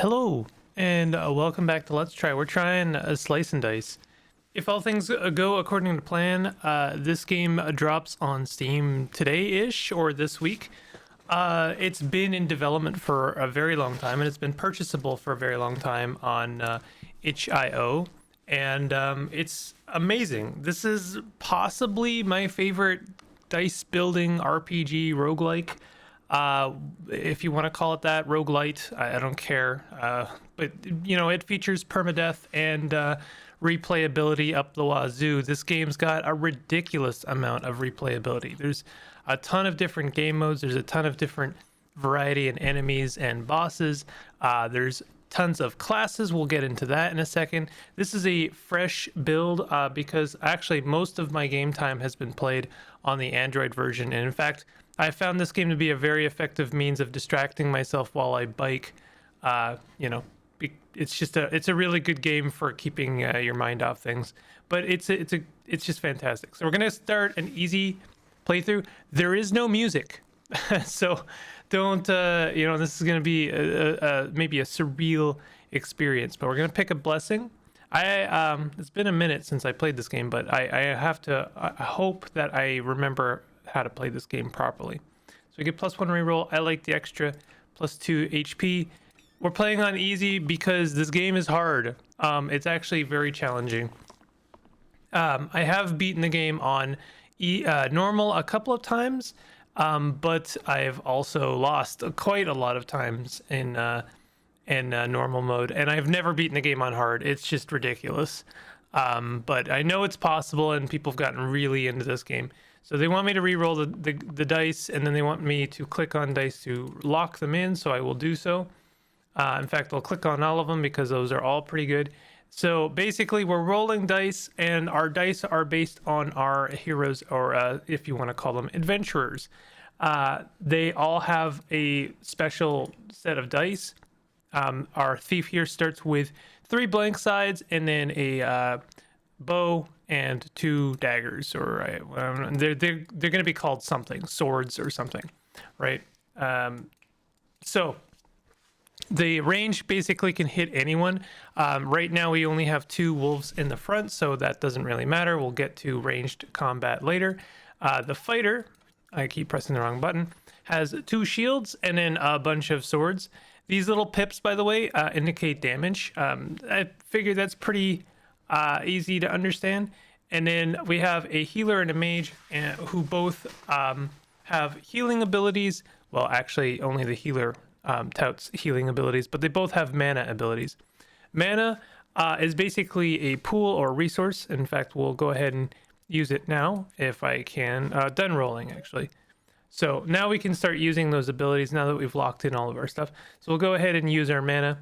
Hello, and welcome back to Let's Try. We're trying a Slice and Dice. If all things go according to plan, this game drops on Steam today-ish, or this week. It's been in development for a very long time, and it's been purchasable for a very long time on itch.io, and it's amazing. This is possibly my favorite dice-building RPG roguelike. If you want to call it that, roguelite, I don't care. But you know, it features permadeath and replayability up the wazoo. This game's got a ridiculous amount of replayability. There's a ton of different game modes. There's a ton of different variety in enemies and bosses. There's tons of classes. We'll get into that in a second. This is a fresh build because actually most of my game time has been played on the Android version. And in fact, I found this game to be a very effective means of distracting myself while I bike. It's a really good game for keeping your mind off things. But it's just fantastic. So we're gonna start an easy playthrough. There is no music, so don't this is gonna be maybe a surreal experience. But we're gonna pick a blessing. It's been a minute since I played this game, but I hope that I remember how to play this game properly. So we get +1 reroll. I like the extra +2 HP. We're playing on easy because this game is hard. It's actually very challenging. I have beaten the game on normal a couple of times, but I've also lost quite a lot of times in normal mode, and I've never beaten the game on hard. It's just ridiculous. But I know it's possible, and people have gotten really into this game. So they want me to re-roll the dice, and then they want me to click on dice to lock them in, so I will do so. In fact, I'll click on all of them because those are all pretty good. So basically, we're rolling dice, and our dice are based on our heroes, or if you want to call them adventurers. They all have a special set of dice. Our thief here starts with 3 blank sides, and then a bow and 2 daggers, or they're going to be called something, swords or something, right? So the range basically can hit anyone. Right now we only have 2 wolves in the front, so that doesn't really matter. We'll get to ranged combat later. The fighter, I keep pressing the wrong button, has 2 shields and then a bunch of swords. These little pips, by the way, indicate damage. I figure that's pretty easy to understand. And then we have a healer and a mage who both have healing abilities. Well, actually, only the healer touts healing abilities, but they both have mana abilities. Mana is basically a pool or resource. In fact, we'll go ahead and use it now if I can. Done rolling, actually. So now we can start using those abilities now that we've locked in all of our stuff. So we'll go ahead and use our mana.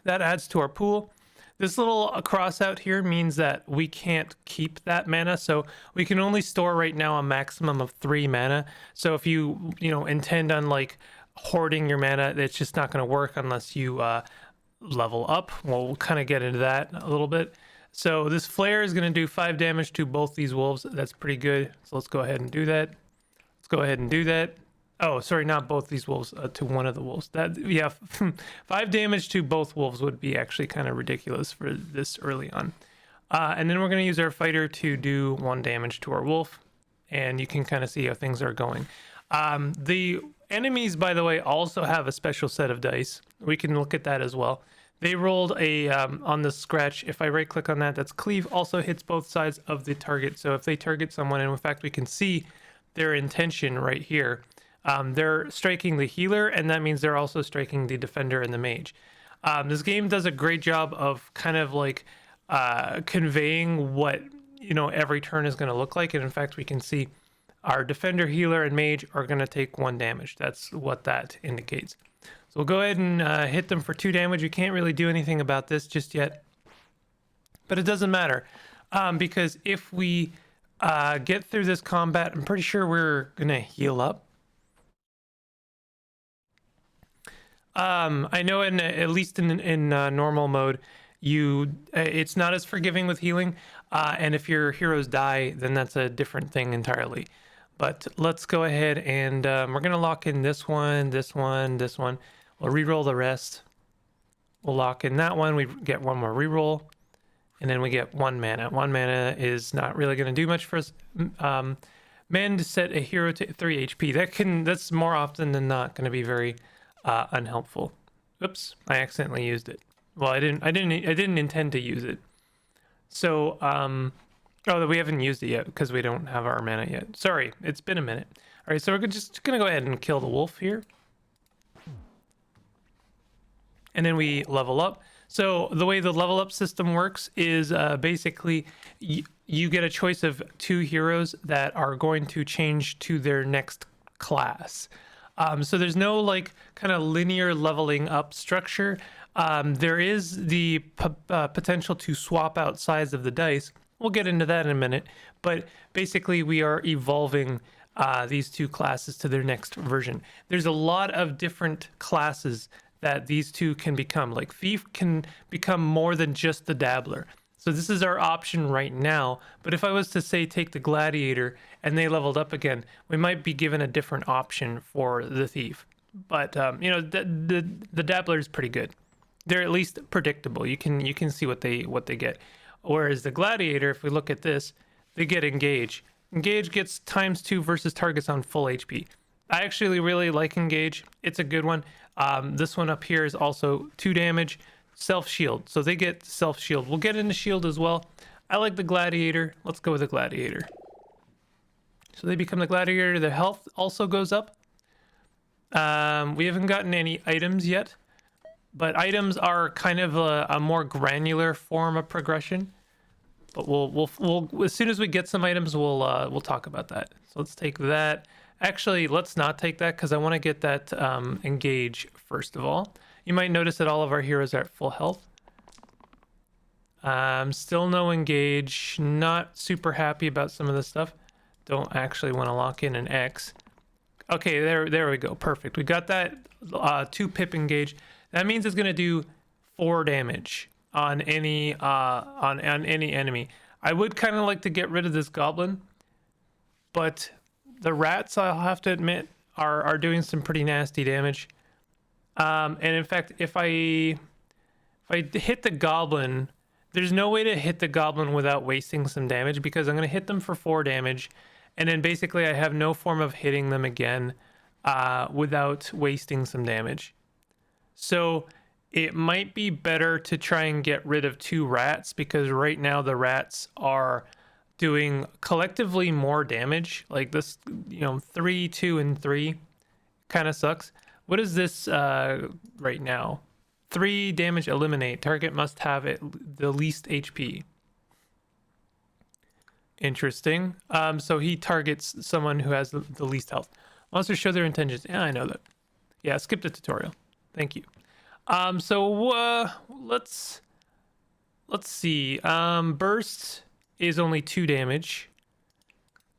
That adds to our pool. This little cross out here means that we can't keep that mana, so we can only store right now a maximum of 3 mana. So if you intend on like hoarding your mana, it's just not going to work unless you level up. We'll kind of get into that a little bit. So this flare is going to do 5 damage to both these wolves. That's pretty good. So let's go ahead and do that. Let's go ahead and do that. Oh, sorry, not both these wolves, to one of the wolves. That, yeah, 5 damage to both wolves would be actually kind of ridiculous for this early on. And then we're going to use our fighter to do 1 damage to our wolf, and you can kind of see how things are going. The enemies, by the way, also have a special set of dice. We can look at that as well. They rolled a, on the scratch, if I right-click on that, that's cleave, also hits both sides of the target. So if they target someone, and in fact, we can see their intention right here. They're striking the healer, and that means they're also striking the defender and the mage. This game does a great job of kind of like conveying what every turn is going to look like, and in fact we can see our defender, healer, and mage are going to take 1 damage. That's what that indicates. So we'll go ahead and hit them for 2 damage. We can't really do anything about this just yet, but it doesn't matter because if we get through this combat, I'm pretty sure we're going to heal up. I know at least in normal mode, it's not as forgiving with healing, and if your heroes die, then that's a different thing entirely. But let's go ahead and we're gonna lock in this one, this one, this one. We'll re-roll the rest. We'll lock in that one. We get one more reroll. And then we get 1 mana. 1 mana is not really going to do much for us. Mend set a hero to 3 HP. That's more often than not going to be very unhelpful. Oops, I accidentally used it. Well, I didn't intend to use it. So, oh, we haven't used it yet because we don't have our mana yet. Sorry, it's been a minute. All right, so we're just going to go ahead and kill the wolf here. And then we level up. So the way the level up system works is basically you get a choice of 2 heroes that are going to change to their next class. So there's no like kind of linear leveling up structure. There is the potential to swap out sides of the dice. We'll get into that in a minute. But basically we are evolving these 2 classes to their next version. There's a lot of different classes that these 2 can become. Like Thief can become more than just the Dabbler. So this is our option right now. But if I was to say take the Gladiator and they leveled up again, we might be given a different option for the Thief. But you know, the Dabbler is pretty good. They're at least predictable. You can see what they get. Whereas the Gladiator, if we look at this, they get Engage. Engage gets ×2 versus targets on full HP. I actually really like Engage. It's a good one. This one up here is also 2 damage, self-shield. So they get self-shield. We'll get into shield as well. I like the Gladiator. Let's go with the Gladiator. So they become the Gladiator. Their health also goes up. We haven't gotten any items yet, but items are kind of a more granular form of progression. But we'll as soon as we get some items, we'll talk about that. So let's take that. Actually, let's not take that because I want to get that Engage first of all. You might notice that all of our heroes are at full health. Still no Engage. Not super happy about some of this stuff. Don't actually want to lock in an X. Okay, there we go. Perfect. We got that 2 pip Engage. That means it's going to do 4 damage on any enemy. I would kind of like to get rid of this goblin, but the rats, I'll have to admit, are doing some pretty nasty damage. And in fact, if I hit the goblin, there's no way to hit the goblin without wasting some damage because I'm going to hit them for 4 damage. And then basically I have no form of hitting them again without wasting some damage. So it might be better to try and get rid of 2 rats because right now the rats are doing collectively more damage. Like this, you know, 3, 2, and 3 kind of sucks. What is this right now? 3 damage eliminate. Target must have the least HP. Interesting. So he targets someone who has the least health. Monsters show their intentions. Yeah, I know that. Yeah, skip the tutorial. Thank you. So let's see. Burst is only 2 damage.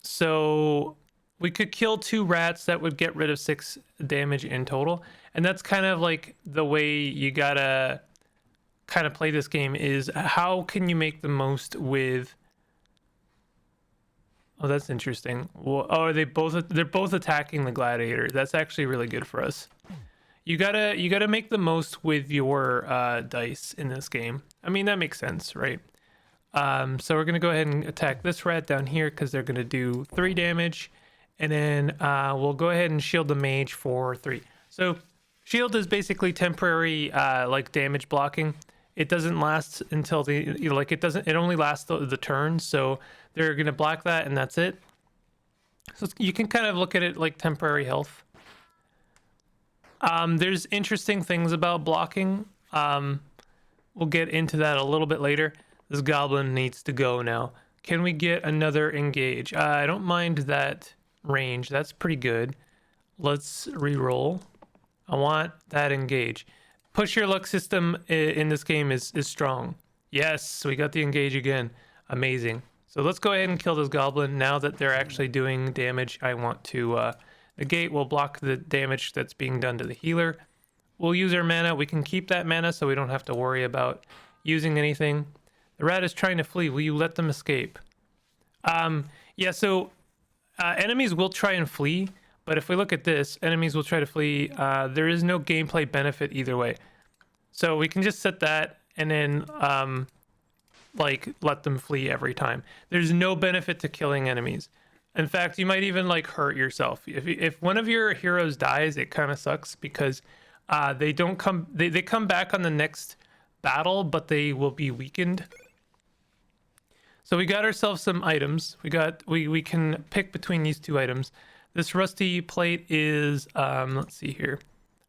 So we could kill 2 rats. That would get rid of 6 damage in total. And that's kind of like the way you gotta kind of play this game is how can you make the most with... Oh, that's interesting. Well, oh, they're both attacking the Gladiator. That's actually really good for us. You gotta make the most with your dice in this game. I mean, that makes sense, right? So we're gonna go ahead and attack this rat down here because they're gonna do 3 damage, and then we'll go ahead and shield the mage for 3. So shield is basically temporary like damage blocking. It doesn't last until it only lasts the turn. So they're gonna block that and that's it. So you can kind of look at it like temporary health. There's interesting things about blocking. We'll get into that a little bit later. This goblin needs to go now. Can we get another engage? I don't mind that range. That's pretty good. Let's re-roll. I want that engage. Push your luck system in this game is strong. Yes, we got the engage again. Amazing. So let's go ahead and kill this goblin. Now that they're actually doing damage, I want to negate. We'll block the damage that's being done to the healer. We'll use our mana. We can keep that mana so we don't have to worry about using anything. The rat is trying to flee. Will you let them escape? Yeah, so enemies will try and flee, but if we look at this, enemies will try to flee. There is no gameplay benefit either way. So we can just set that and then like let them flee every time. There's no benefit to killing enemies. In fact, you might even like hurt yourself. If one of your heroes dies, it kind of sucks because they don't come they come back on the next battle, but they will be weakened. So we got ourselves some items. We can pick between these two items. This rusty plate is let's see here.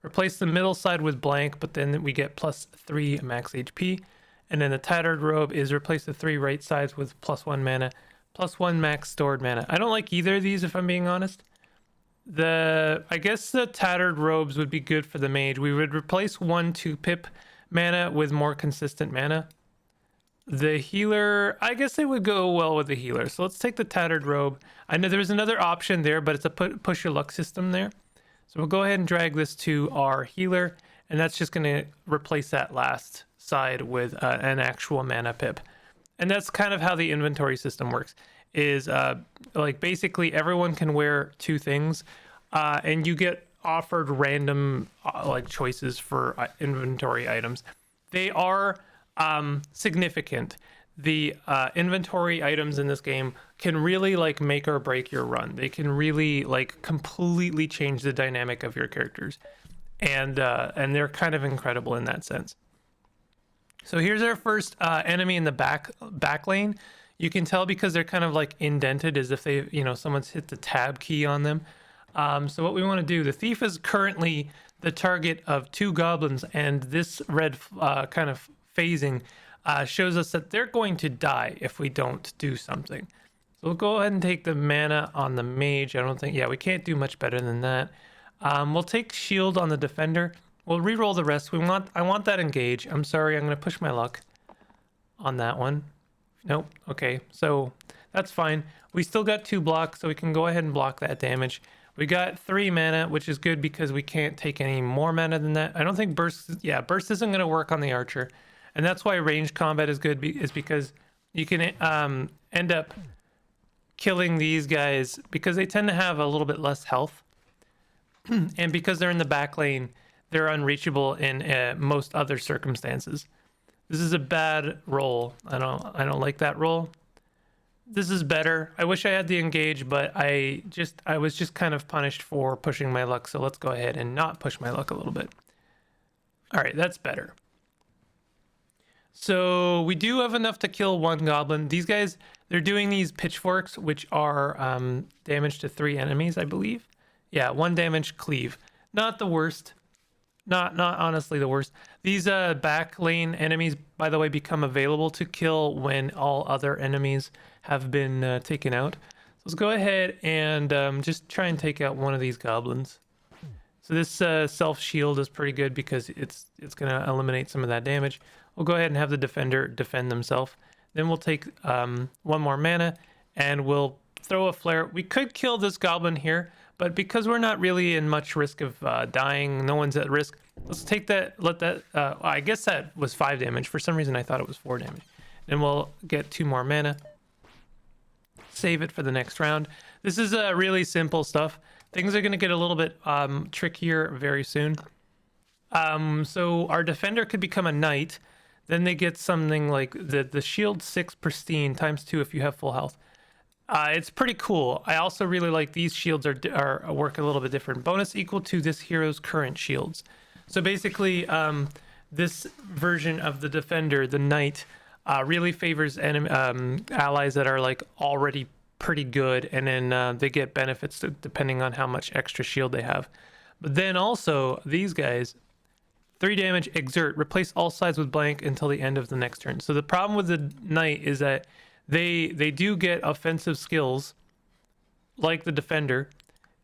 Replace the middle side with blank, but then we get +3 max HP. And then the tattered robe is replace the 3 right sides with +1 mana, +1 max stored mana. I don't like either of these if I'm being honest. I guess the tattered robes would be good for the mage. We would replace 1 2-pip mana with more consistent mana. The healer, I guess it would go well with the healer. So let's take the tattered robe. I know there's another option there, but it's a push your luck system there. So we'll go ahead and drag this to our healer, and that's just going to replace that last side with an actual mana pip. And that's kind of how the inventory system works, is like basically everyone can wear 2 things, and you get offered random like choices for inventory items. They are significant. The inventory items in this game can really like make or break your run. They can really like completely change the dynamic of your characters, and they're kind of incredible in that sense. So here's our first enemy in the back lane. You can tell because they're kind of like indented as if they, someone's hit the tab key on them. So what we want to do, the thief is currently the target of 2 goblins, and this red kind of phasing shows us that they're going to die if we don't do something. So we'll go ahead and take the mana on the mage. I don't think, we can't do much better than that. We'll take shield on the defender. We'll re-roll the rest. I want that engage. I'm sorry, I'm going to push my luck on that one. Nope. Okay, so that's fine. We still got 2 blocks, so we can go ahead and block that damage. We got 3 mana, which is good because we can't take any more mana than that. I don't think burst isn't going to work on the archer. And that's why ranged combat is good, is because you can end up killing these guys because they tend to have a little bit less health. And because they're in the back lane, they're unreachable in most other circumstances. This is a bad roll. I don't like that roll. This is better. I wish I had the engage, but I was just kind of punished for pushing my luck. So let's go ahead and not push my luck a little bit. All right, that's better. So we do have enough to kill 1 goblin. These guys, they're doing these pitchforks, which are damage to 3 enemies, I believe. Yeah, 1 damage cleave. Not the worst. Not honestly the worst. These back lane enemies, by the way, become available to kill when all other enemies have been taken out. So let's go ahead and just try and take out one of these goblins. So this self shield is pretty good because it's going to eliminate some of that damage. We'll go ahead and have the defender defend themselves. Then we'll take 1 more mana and we'll throw a flare. We could kill this goblin here, but because we're not really in much risk of dying, no one's at risk. Let's take that, I guess that was 5 damage. For some reason, I thought it was 4 damage. Then we'll get 2 more mana. Save it for the next round. This is really simple stuff. Things are going to get a little bit trickier very soon. So our defender could become a knight. Then they get something like the shield 6 pristine ×2 if you have full health. It's pretty cool. I also really like these shields are work a little bit different. Bonus equal to this hero's current shields. So basically, this version of the defender, the knight, really favors allies that are like already pretty good, and then they get benefits depending on how much extra shield they have. But then also these guys, 3 damage, exert, replace all sides with blank until the end of the next turn. So the problem with the knight is that they do get offensive skills like the defender,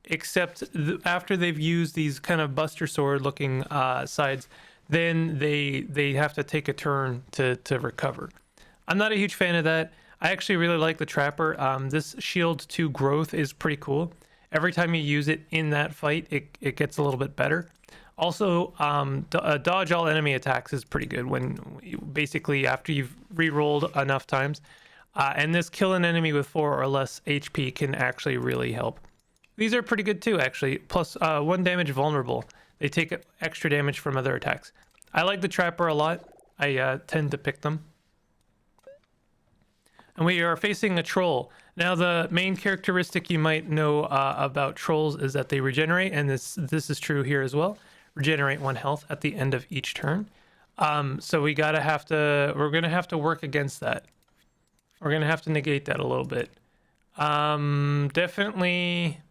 except after they've used these kind of buster sword looking sides, then they have to take a turn to recover. I'm not a huge fan of that. I actually really like the trapper. This shield 2 growth is pretty cool. Every time you use it in that fight, it gets a little bit better. Also, dodge all enemy attacks is pretty good when basically after you've re-rolled enough times. And this kill an enemy with 4 or less HP can actually really help. These are pretty good too, actually. Plus 1 damage vulnerable. They take extra damage from other attacks. I like the Trapper a lot. I tend to pick them. And we are facing a troll. Now, the main characteristic you might know about trolls is that they regenerate, and this is true here as well. Regenerate 1 health at the end of each turn. So we're gonna have to work against that. We're gonna have to negate that a little bit. Definitely,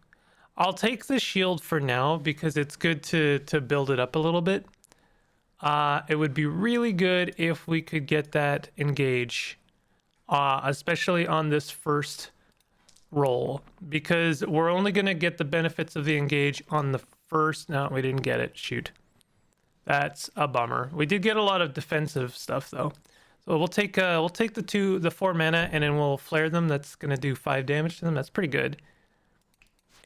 I'll take the shield for now because it's good to build it up a little bit. It would be really good if we could get that engage, especially on this first roll, because we're only going to get the benefits of the engage on the first. No, we didn't get it. Shoot. That's a bummer. We did get a lot of defensive stuff though. So we'll take the 4 mana and then we'll flare them. That's going to do 5 damage to them. That's pretty good.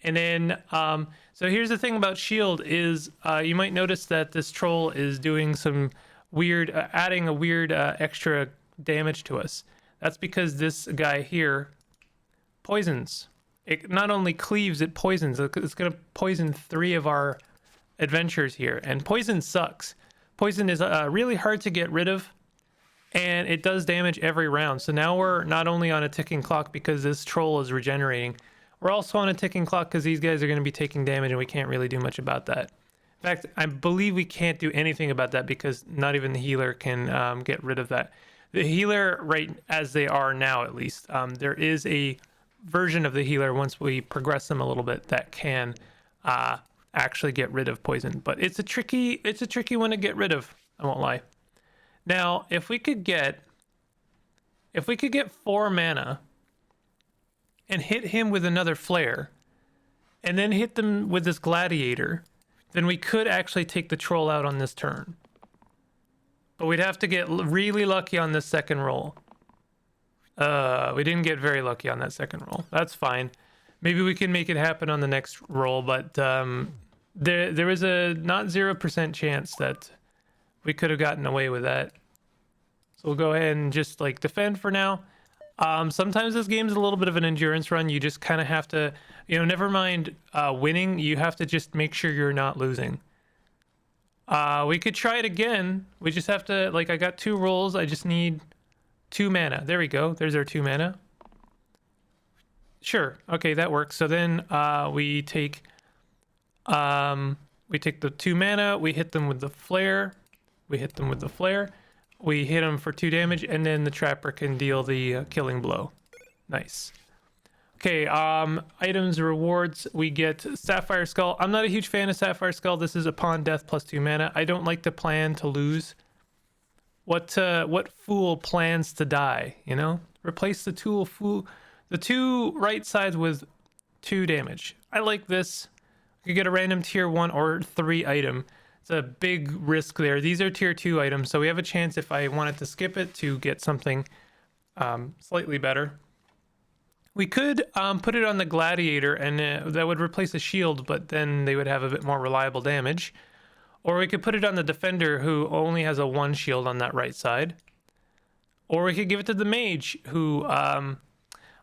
And then, so here's the thing about shield is you might notice that this troll is doing some weird, adding a weird extra damage to us. That's because this guy here poisons. It not only cleaves, it poisons. It's going to poison 3 of our adventures here. And poison sucks. Poison is really hard to get rid of. And it does damage every round. So now we're not only on a ticking clock because this troll is regenerating. We're also on a ticking clock because these guys are going to be taking damage and we can't really do much about that. In fact, I believe we can't do anything about that because not even the healer can get rid of that. The healer, right as they are now at least, there is a version of the healer once we progress them a little bit that can actually get rid of poison. But it's a tricky one to get rid of, I won't lie. Now, if we could get 4 mana and hit him with another flare, and then hit them with this gladiator, then we could actually take the troll out on this turn. But we'd have to get really lucky on this second roll. We didn't get very lucky on that second roll. That's fine. Maybe we can make it happen on the next roll, but there is a not 0% chance that we could have gotten away with that. So we'll go ahead and just like defend for now. Sometimes this game's a little bit of an endurance run. You just kind of have to, never mind winning. You have to just make sure you're not losing. We could try it again. We just have to, like, I got 2 rolls. I just need 2 mana. There we go. There's our 2 mana. Sure. Okay, that works. So then we take the 2 mana. We hit them with the flare. We hit them for 2 damage, and then the Trapper can deal the killing blow. Nice. Okay, items, rewards. We get Sapphire Skull. I'm not a huge fan of Sapphire Skull. This is upon death plus 2 mana. I don't like to plan to lose. What fool plans to die, Replace the 2 right sides with 2 damage. I like this. You get a random tier 1 or 3 item. It's a big risk there. These are tier 2 items, so we have a chance if I wanted to skip it to get something slightly better. We could put it on the gladiator and that would replace a shield, but then they would have a bit more reliable damage. Or we could put it on the defender who only has a 1 shield on that right side. Or we could give it to the mage who,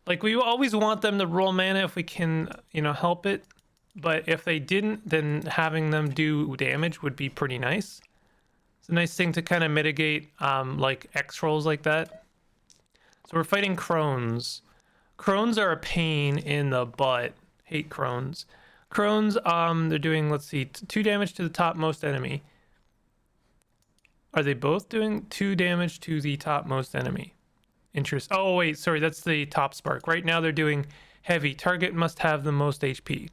we always want them to roll mana if we can, help it. But if they didn't, then having them do damage would be pretty nice. It's a nice thing to kind of mitigate X rolls like that. So we're fighting crones. Crones are a pain in the butt. Hate crones. Crones, they're doing, let's see, 2 damage to the topmost enemy. Are they both doing 2 damage to the topmost enemy? Oh, wait, sorry, that's the top spark. Right now they're doing heavy. Target must have the most HP.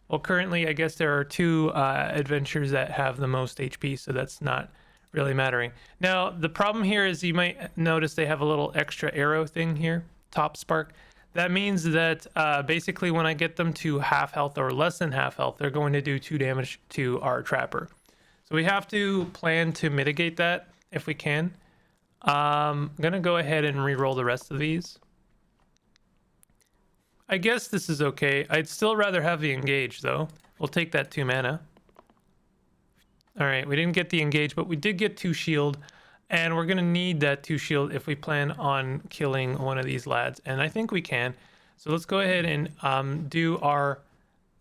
Well, currently, I guess there are 2 adventures that have the most HP, so that's not really mattering. Now, the problem here is you might notice they have a little extra arrow thing here, top spark. That means that basically when I get them to half health or less than half health, they're going to do 2 damage to our Trapper. So we have to plan to mitigate that if we can. I'm going to go ahead and re-roll the rest of these. I guess this is okay. I'd still rather have the engage, though. We'll take that 2 mana. All right, we didn't get the engage, but we did get 2 shield. And we're going to need that 2 shield if we plan on killing one of these lads. And I think we can. So let's go ahead and do our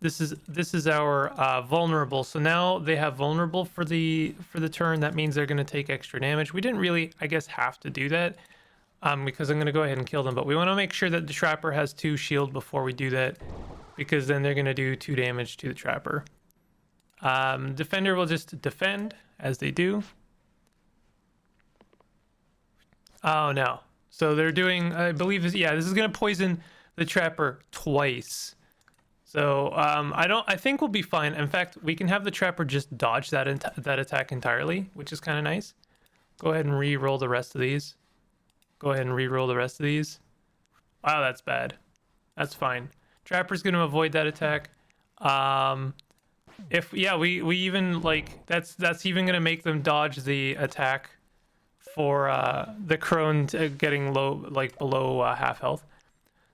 This is our vulnerable. So now they have vulnerable for the turn. That means they're going to take extra damage. We didn't really, I guess, have to do that because I'm going to go ahead and kill them. But we want to make sure that the trapper has 2 shield before we do that, because then they're going to do 2 damage to the trapper. Defender will just defend as they do. Oh no. So they're doing, I believe, this is going to poison the trapper twice. So I think we'll be fine. In fact, we can have the trapper just dodge that attack entirely, which is kind of nice. Go ahead and re-roll the rest of these. Wow, that's bad. That's fine. Trapper's going to avoid that attack. We even like that's even going to make them dodge the attack for the crone getting low, like below half health.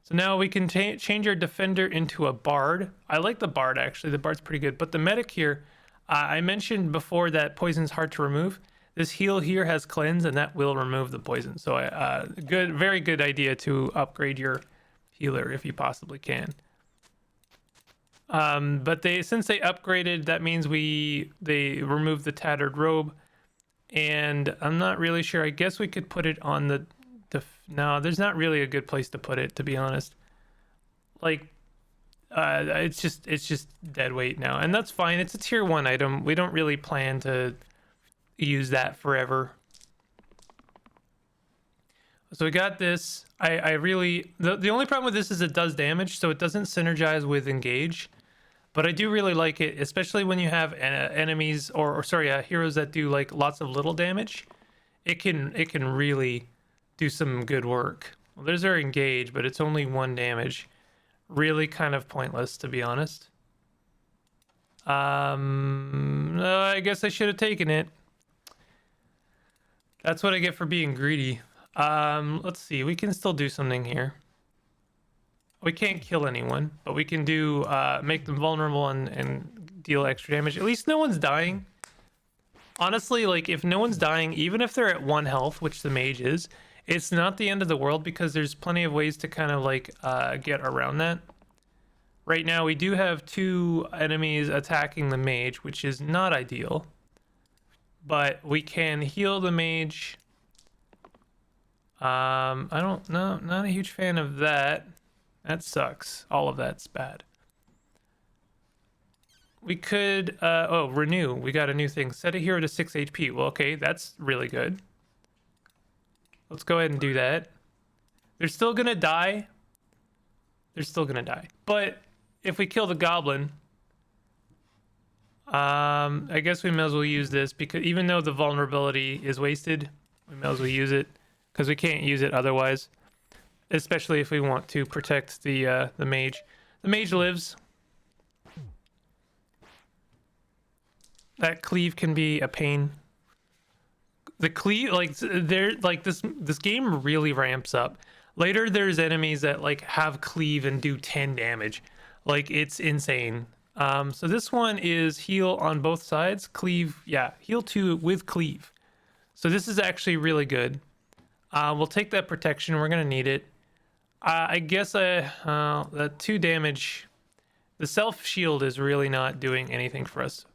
So now we can change our defender into a bard. I like the bard, actually. The bard's pretty good. But the medic here, I mentioned before that poison's hard to remove. This heal here has cleanse, and that will remove the poison. So very good idea to upgrade your healer if you possibly can. But since they upgraded, that means they removed the tattered robe. And I'm not really sure. I guess we could put it on the... No, there's not really a good place to put it, to be honest. Like, it's just dead weight now, and that's fine. It's a tier 1 item. We don't really plan to use that forever. So we got this. I really... The only problem with this is it does damage, so it doesn't synergize with engage. But I do really like it, especially when you have enemies or heroes that do like lots of little damage. It can really do some good work. Well, there's our engage, but it's only 1 damage. Really kind of pointless, to be honest. I guess I should have taken it. That's what I get for being greedy. Let's see. We can still do something here. We can't kill anyone, but we can do make them vulnerable and deal extra damage. At least no one's dying. Honestly, like, if no one's dying, even if they're at 1 health, which the mage is, it's not the end of the world, because there's plenty of ways to kind of like get around that. Right now we do have 2 enemies attacking the mage, which is not ideal, but we can heal the mage. I don't know, not a huge fan of that. That sucks. All of that's bad. We could renew. We got a new thing. Set a hero to 6 HP. Well, okay, that's really good. Let's go ahead and do that. They're still gonna die. But if we kill the goblin, I guess we may as well use this, because even though the vulnerability is wasted, we may as well use it, because we can't use it otherwise. Especially if we want to protect the mage. The mage lives. That cleave can be a pain. The cleave, like, this game really ramps up. Later, there's enemies that like have cleave and do 10 damage. Like, it's insane. So this one is heal on both sides. Cleave, yeah, heal 2 with cleave. So this is actually really good. We'll take that protection. We're gonna need it. I guess that 2 damage. The self shield is really not doing anything for us.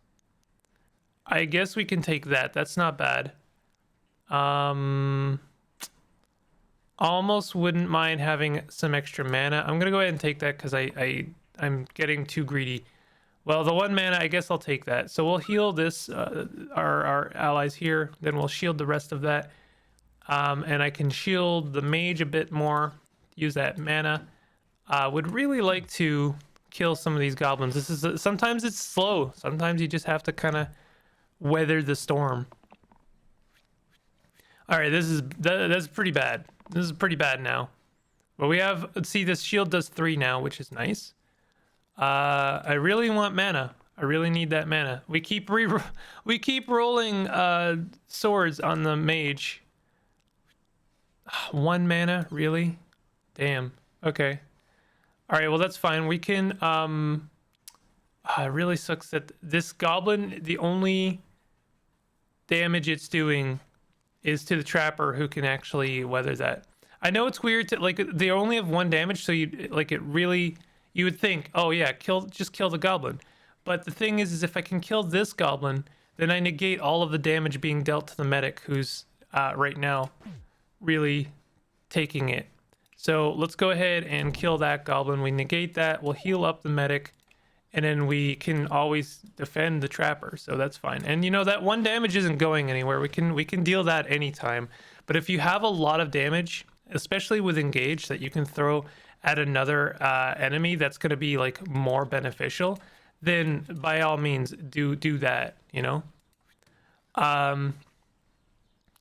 I guess we can take that. That's not bad. Almost wouldn't mind having some extra mana. I'm gonna go ahead and take that because I'm getting too greedy. Well, the 1 mana, I guess I'll take that. So we'll heal this, our allies here. Then we'll shield the rest of that. And I can shield the mage a bit more. Use that mana. Would really like to kill some of these goblins. This is sometimes it's slow. Sometimes you just have to kind of weather the storm. All right, that's pretty bad. This is pretty bad now. But we have, let's see, this shield does 3 now, which is nice. I really want mana. I really need that mana. We keep rolling swords on the mage. 1 mana, really? Damn. Okay. All right, well, that's fine. We can it really sucks that this goblin, the only damage it's doing is to the trapper, who can actually weather that. I know it's weird to, like, they only have 1 damage, so you You would think, oh yeah, just kill the goblin. But the thing is if I can kill this goblin, then I negate all of the damage being dealt to the medic, who's right now really taking it. So let's go ahead and kill that goblin. We negate that, we'll heal up the medic, and then we can always defend the trapper, so that's fine. And you know, that 1 damage isn't going anywhere. We can deal that anytime. But if you have a lot of damage, especially with engage, that you can throw at another enemy that's going to be like more beneficial, then by all means do that, you know.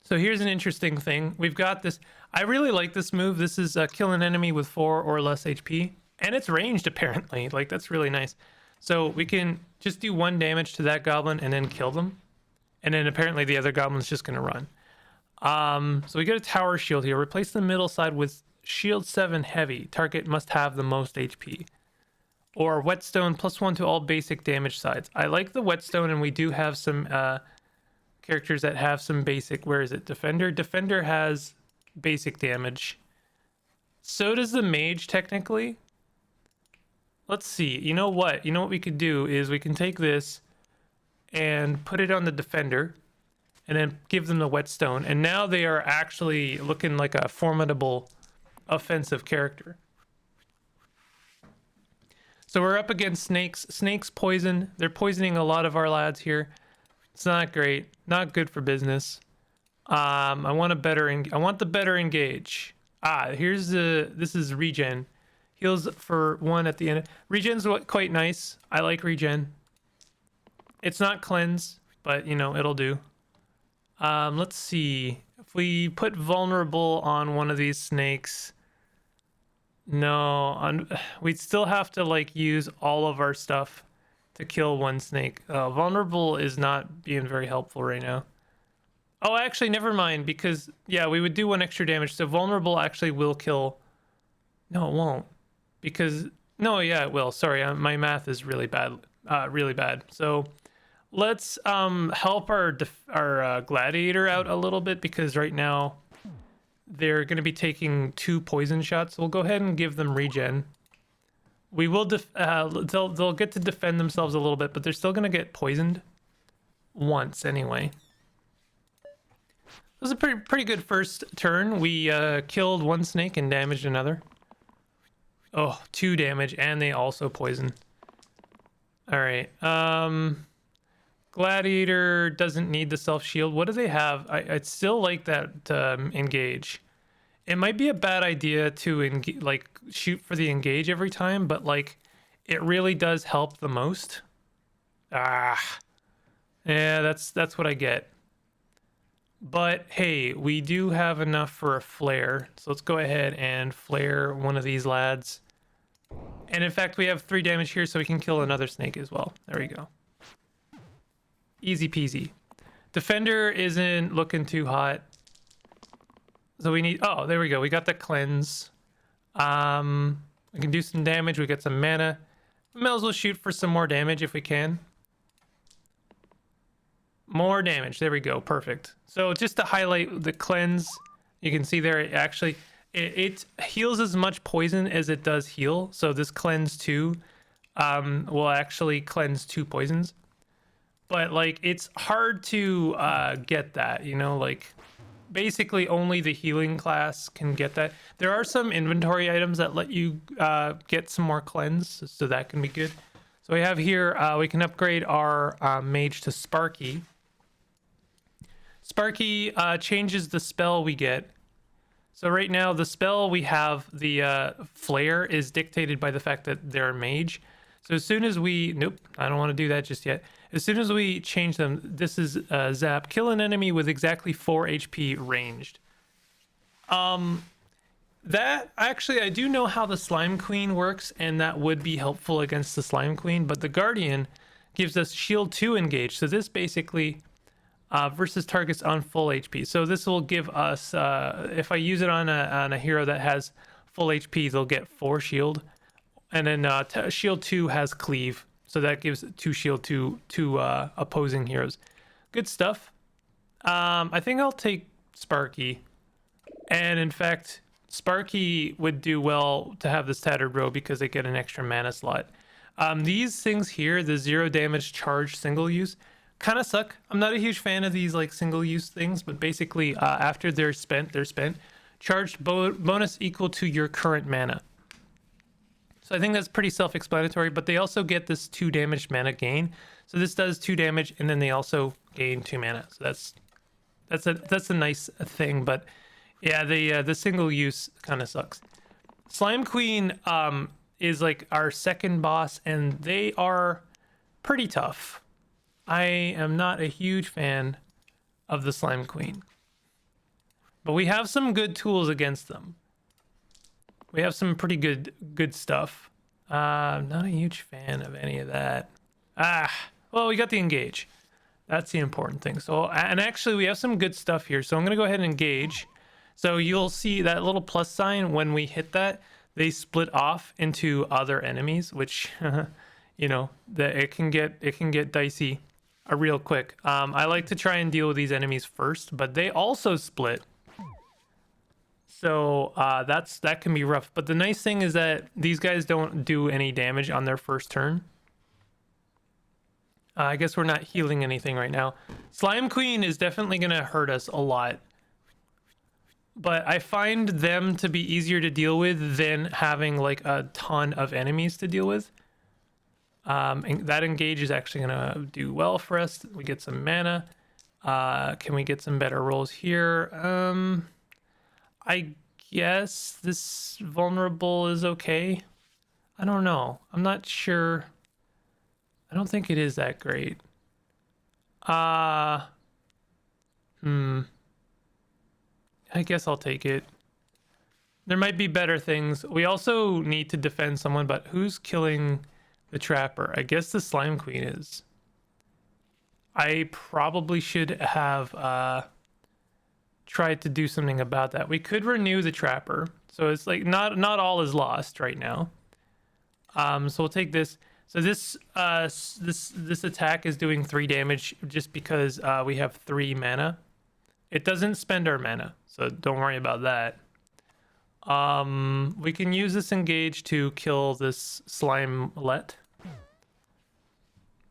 So here's an interesting thing. We've got this. I really like this move. This is kill an enemy with 4 or less HP, and it's ranged apparently. Like, that's really nice. So we can just do 1 damage to that goblin and then kill them, and then apparently the other goblin's just gonna run. So we get a tower shield here. Replace the middle side with shield 7 heavy. Target must have the most HP. Or whetstone +1 to all basic damage sides. I like the whetstone, and we do have some characters that have some basic. Where is it? Defender. Defender has basic damage. So does the mage technically. Let's see. You know what we could do is we can take this and put it on the defender, and then give them the whetstone, and now they are actually looking like a formidable offensive character. So we're up against snakes. Snakes poison. They're poisoning a lot of our lads here. It's not great. Not good for business. I want the better engage. This is regen. Heals for 1 at the end. Regen's quite nice. I like regen. It's not cleanse, but you know, it'll do. Let's see. If we put vulnerable on one of these snakes, no, we'd still have to like use all of our stuff to kill 1 snake. Vulnerable is not being very helpful right now. Oh, actually, never mind, because yeah, we would do 1 extra damage. So vulnerable actually will kill. No, it won't, because no, yeah, it will. Sorry, my math is really bad. Really bad. So let's help our gladiator out a little bit, because right now they're going to be taking 2 poison shots. We'll go ahead and give them regen. We will they'll get to defend themselves a little bit, but they're still going to get poisoned once anyway. It was a pretty good first turn. We killed 1 snake and damaged another. Oh, 2 damage, and they also poison. All right. Gladiator doesn't need the self shield. What do they have? I'd still like that engage. It might be a bad idea to like shoot for the engage every time, but like it really does help the most. Yeah, that's what I get. But hey, we do have enough for a flare, so let's go ahead and flare one of these lads. And in fact, we have 3 damage here, so we can kill another snake as well. There we go. Easy peasy. Defender isn't looking too hot. So we need, oh, there we go. We got the cleanse. We can do some damage. We got some mana. We might as well shoot for some more damage if we can. More damage. There we go. Perfect. So just to highlight the cleanse, you can see there, it heals as much poison as it does heal. So this cleanse 2 will actually cleanse 2 poisons. But like, it's hard to get that, you know, like basically only the healing class can get that. There are some inventory items that let you get some more cleanse, so that can be good. So we have here, we can upgrade our mage to Sparky. Sparky changes the spell we get. So right now, the spell we have, the flare, is dictated by the fact that they're a mage. So as soon as we, nope, I don't want to do that just yet. As soon as we change them, this is zap. Kill an enemy with exactly 4 HP ranged. That, actually, I do know how the Slime Queen works, and that would be helpful against the Slime Queen, but the Guardian gives us shield 2 engage. So this basically, versus targets on full HP. So this will give us, if I use it on a hero that has full HP, they'll get 4 shield. And then shield 2 has cleave, so that gives 2 shield to opposing heroes. Good stuff. I think I'll take Sparky, and in fact, Sparky would do well to have this tattered robe because they get an extra mana slot. These things here, the 0 damage charge single use, kind of suck. I'm not a huge fan of these like single use things, but basically after they're spent. Charged bonus equal to your current mana. So I think that's pretty self-explanatory, but they also get this 2 damage mana gain. So this does 2 damage, and then they also gain 2 mana. So that's a nice thing, but yeah, the single use kind of sucks. Slime Queen is like our second boss, and they are pretty tough. I am not a huge fan of the Slime Queen, but we have some good tools against them. We have some pretty good stuff. Not a huge fan of any of that. Well, we got the engage. That's the important thing. So, and actually we have some good stuff here. So I'm gonna go ahead and engage. So you'll see that little plus sign when we hit that, they split off into other enemies, which, you know, it can get dicey real quick. I like to try and deal with these enemies first, but they also split. So that can be rough. But the nice thing is that these guys don't do any damage on their first turn. I guess we're not healing anything right now. Slime Queen is definitely going to hurt us a lot. But I find them to be easier to deal with than having like a ton of enemies to deal with. And that engage is actually going to do well for us. We get some mana. Can we get some better rolls here? I guess this vulnerable is okay. I don't know. I'm not sure. I don't think it is that great. I guess I'll take it. There might be better things. We also need to defend someone, but who's killing the trapper? I guess the Slime Queen is. I probably should have tried to do something about that. We could renew the trapper. So it's like not all is lost right now. So we'll take this. So this attack is doing 3 damage just because we have 3 mana. It doesn't spend our mana, so don't worry about that. We can use this engage to kill this slimelet.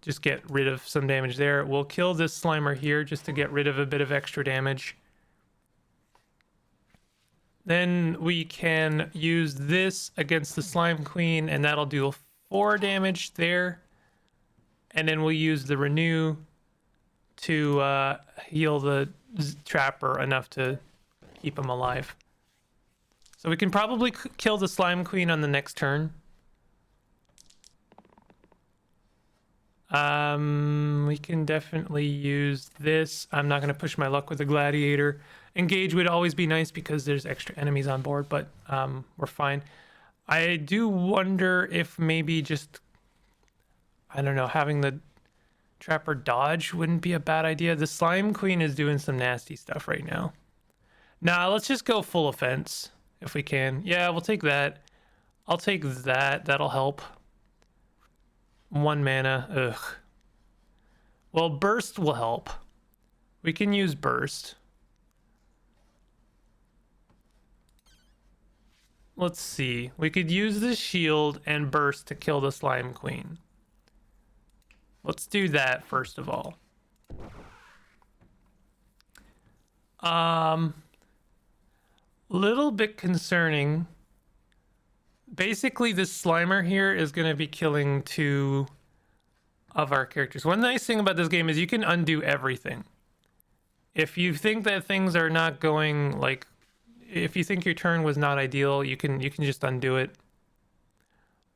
Just get rid of some damage there. We'll kill this slimer here just to get rid of a bit of extra damage. Then we can use this against the Slime Queen, and that'll do 4 damage there. And then we'll use the renew to heal the trapper enough to keep him alive. So we can probably kill the Slime Queen on the next turn. We can definitely use this. I'm not going to push my luck with the gladiator. Engage would always be nice because there's extra enemies on board, but we're fine. I do wonder if maybe just, I don't know, having the trapper dodge wouldn't be a bad idea. The Slime Queen is doing some nasty stuff right now. Nah, let's just go full offense if we can. Yeah, we'll take that. I'll take that. That'll help. 1 mana. Ugh. Well, burst will help. We can use burst. Let's see. We could use the shield and burst to kill the Slime Queen. Let's do that first of all. Little bit concerning. Basically, this Slimer here is going to be killing 2 of our characters. One nice thing about this game is you can undo everything. If you think that things are not going like, if you think your turn was not ideal, you can just undo it.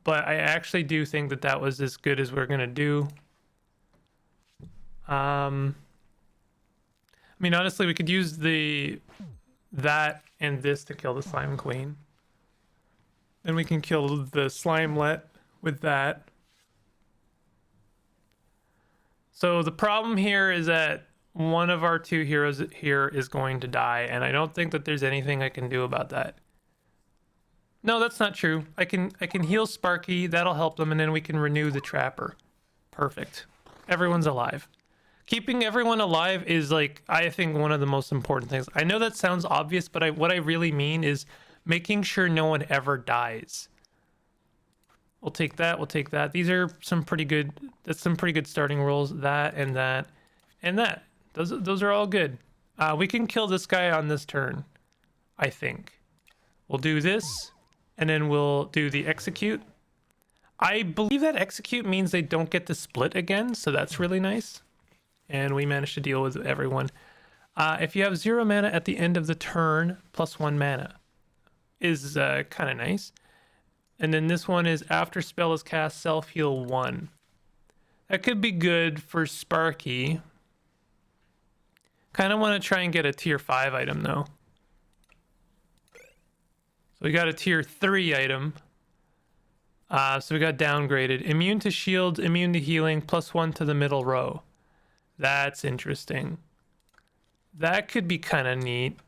But I actually do think that that was as good as we're going to do. I mean, honestly, we could use that and this to kill the Slime Queen. Then we can kill the Slimelet with that. So the problem here is that one of our 2 heroes here is going to die, and I don't think that there's anything I can do about that. No, that's not true. I can heal Sparky, that'll help them, and then we can renew the trapper. Perfect. Everyone's alive. Keeping everyone alive is, like, I think one of the most important things. I know that sounds obvious, but what I really mean is making sure no one ever dies. We'll take that. We'll take that. These are some pretty good. That's some pretty good starting rolls. That and that and that. Those are all good. We can kill this guy on this turn, I think. We'll do this, and then we'll do the execute. I believe that execute means they don't get to split again, so that's really nice. And we managed to deal with everyone. If you have 0 mana at the end of the turn, +1 mana is kind of nice. And then this one is after spell is cast, self-heal 1. That could be good for Sparky. Kind of want to try and get a tier 5 item though. So we got a tier 3 item. So we got downgraded. Immune to shields, immune to healing, +1 to the middle row. That's interesting. That could be kind of neat.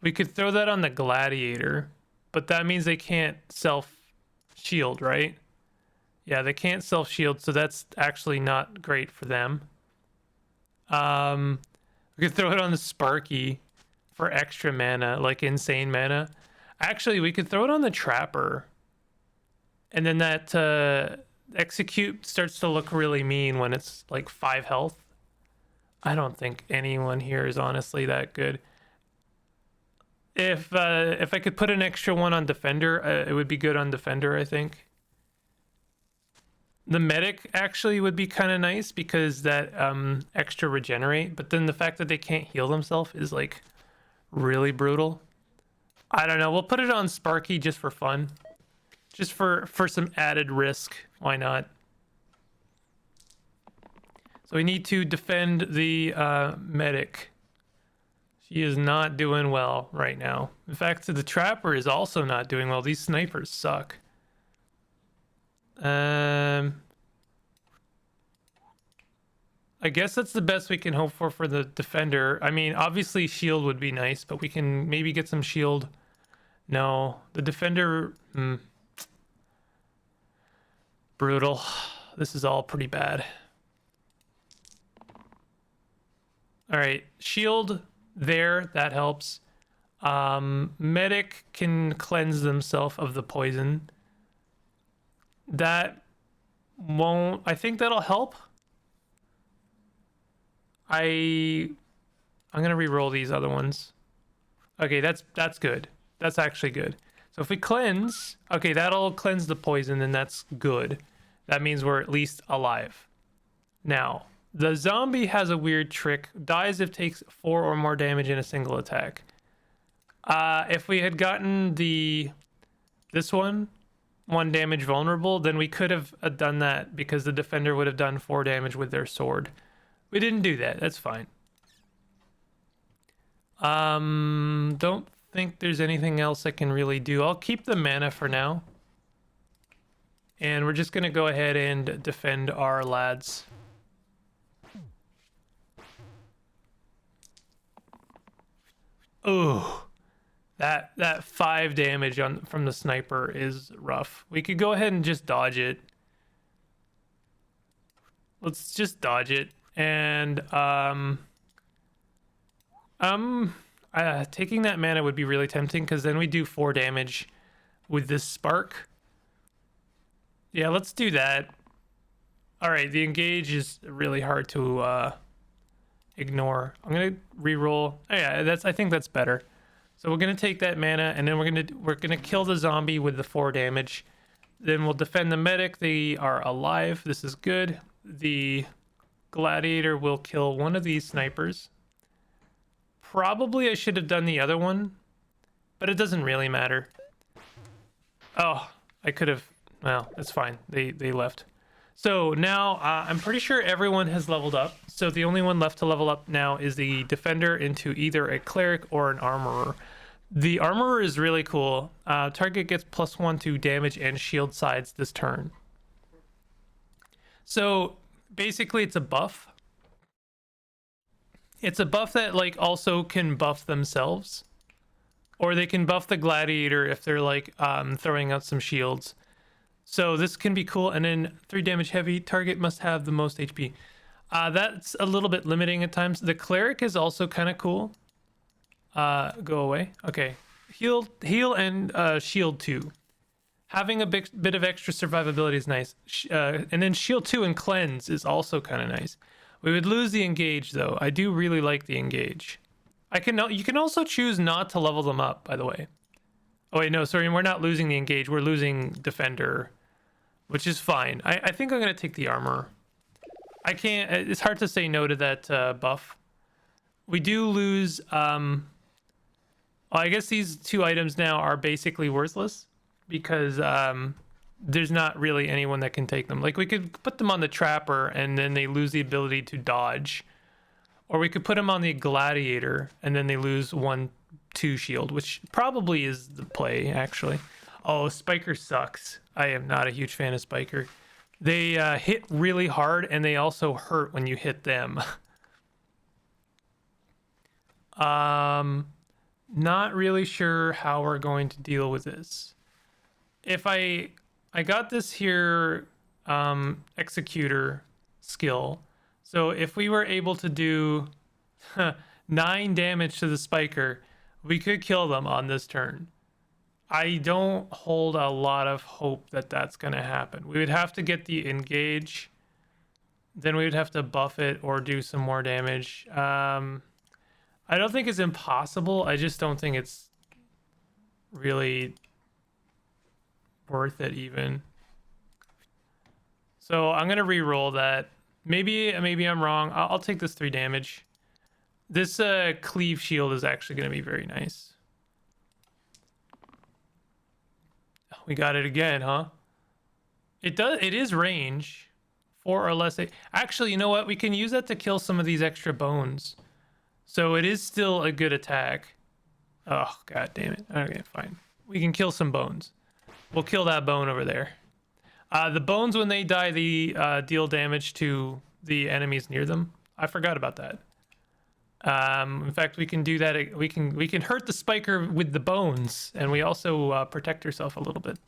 We could throw that on the gladiator, but that means they can't self-shield, right? Yeah, they can't self-shield, so that's actually not great for them. We could throw it on the Sparky for extra mana, like insane mana. Actually, we could throw it on the Trapper. And then that execute starts to look really mean when it's like 5 health. I don't think anyone here is honestly that good. If I could put an extra one on Defender, it would be good on Defender, I think. The Medic actually would be kind of nice because that extra regenerate, but then the fact that they can't heal themselves is like really brutal. I don't know. We'll put it on Sparky just for fun. Just for some added risk. Why not? So we need to defend the Medic. She is not doing well right now. In fact, the Trapper is also not doing well. These snipers suck. I guess that's the best we can hope for the Defender. I mean, obviously shield would be nice, but we can maybe get some shield. No, the Defender... Brutal. This is all pretty bad. All right, shield there, that helps. Medic can cleanse themselves of the poison. That won't... I think that'll help. I'm gonna re-roll these other ones. Okay, that's good. That's actually good. So if we cleanse, okay, that'll cleanse the poison, and that's good. That means we're at least alive. Now, the zombie has a weird trick. Dies if takes 4 or more damage in a single attack. If we had gotten this one 1 damage vulnerable, then we could have done that because the Defender would have done 4 damage with their sword. We didn't do that. That's fine. Don't think there's anything else I can really do. I'll keep the mana for now. And we're just going to go ahead and defend our lads. Oh, that 5 damage from the sniper is rough. We could go ahead and just dodge it. Let's just dodge it. And taking that mana would be really tempting because then we do 4 damage with this spark. Yeah, let's do that. All right, the engage is really hard to ignore. I'm gonna re-roll. Oh, yeah, I think that's better. So we're gonna take that mana and then we're gonna kill the zombie with the 4 damage. Then we'll defend the medic. They are alive. This is good. The gladiator will kill one of these snipers. Probably I should have done the other one, but it doesn't really matter. Oh, I could have. Well, it's fine. They left. So now I'm pretty sure everyone has leveled up. So the only one left to level up now is the defender into either a cleric or an armorer. The armorer is really cool. Target gets +1 to damage and shield sides this turn. So basically it's a buff. It's a buff that like also can buff themselves, or they can buff the gladiator if they're like throwing out some shields. So this can be cool. And then 3 damage heavy, target must have the most HP. That's a little bit limiting at times. The cleric is also kind of cool. Go away. Okay, heal and shield 2. Having a bit of extra survivability is nice. And then shield 2 and cleanse is also kind of nice. We would lose the engage though. I do really like the engage. You can also choose not to level them up, by the way. Oh wait, no, sorry, we're not losing the engage. We're losing defender, which is fine. I think I'm gonna take the armor. I can't. It's hard to say no to that buff. We do lose. Well, I guess these 2 items now are basically worthless because there's not really anyone that can take them. Like we could put them on the trapper and then they lose the ability to dodge, or we could put them on the gladiator and then they lose 1-2 shield, which probably is the play actually. Oh, Spiker sucks. I am not a huge fan of Spiker. They hit really hard and they also hurt when you hit them. Not really sure how we're going to deal with this. If I got this here executor skill. So if we were able to do 9 damage to the Spiker, we could kill them on this turn. I don't hold a lot of hope that that's going to happen. We would have to get the engage. Then we would have to buff it or do some more damage. I don't think it's impossible. I just don't think it's really worth it even. So I'm going to re-roll that. Maybe I'm wrong. I'll take this 3 damage. This cleave shield is actually going to be very nice. We got it again, huh? It is range. 4 or less. Actually, you know what? We can use that to kill some of these extra bones. So it is still a good attack. Oh, god damn it. Okay, fine. We can kill some bones. We'll kill that bone over there. The bones, when they die, they deal damage to the enemies near them. I forgot about that. In fact, we can do that. We can hurt the Spiker with the bones, and we also protect ourselves a little bit.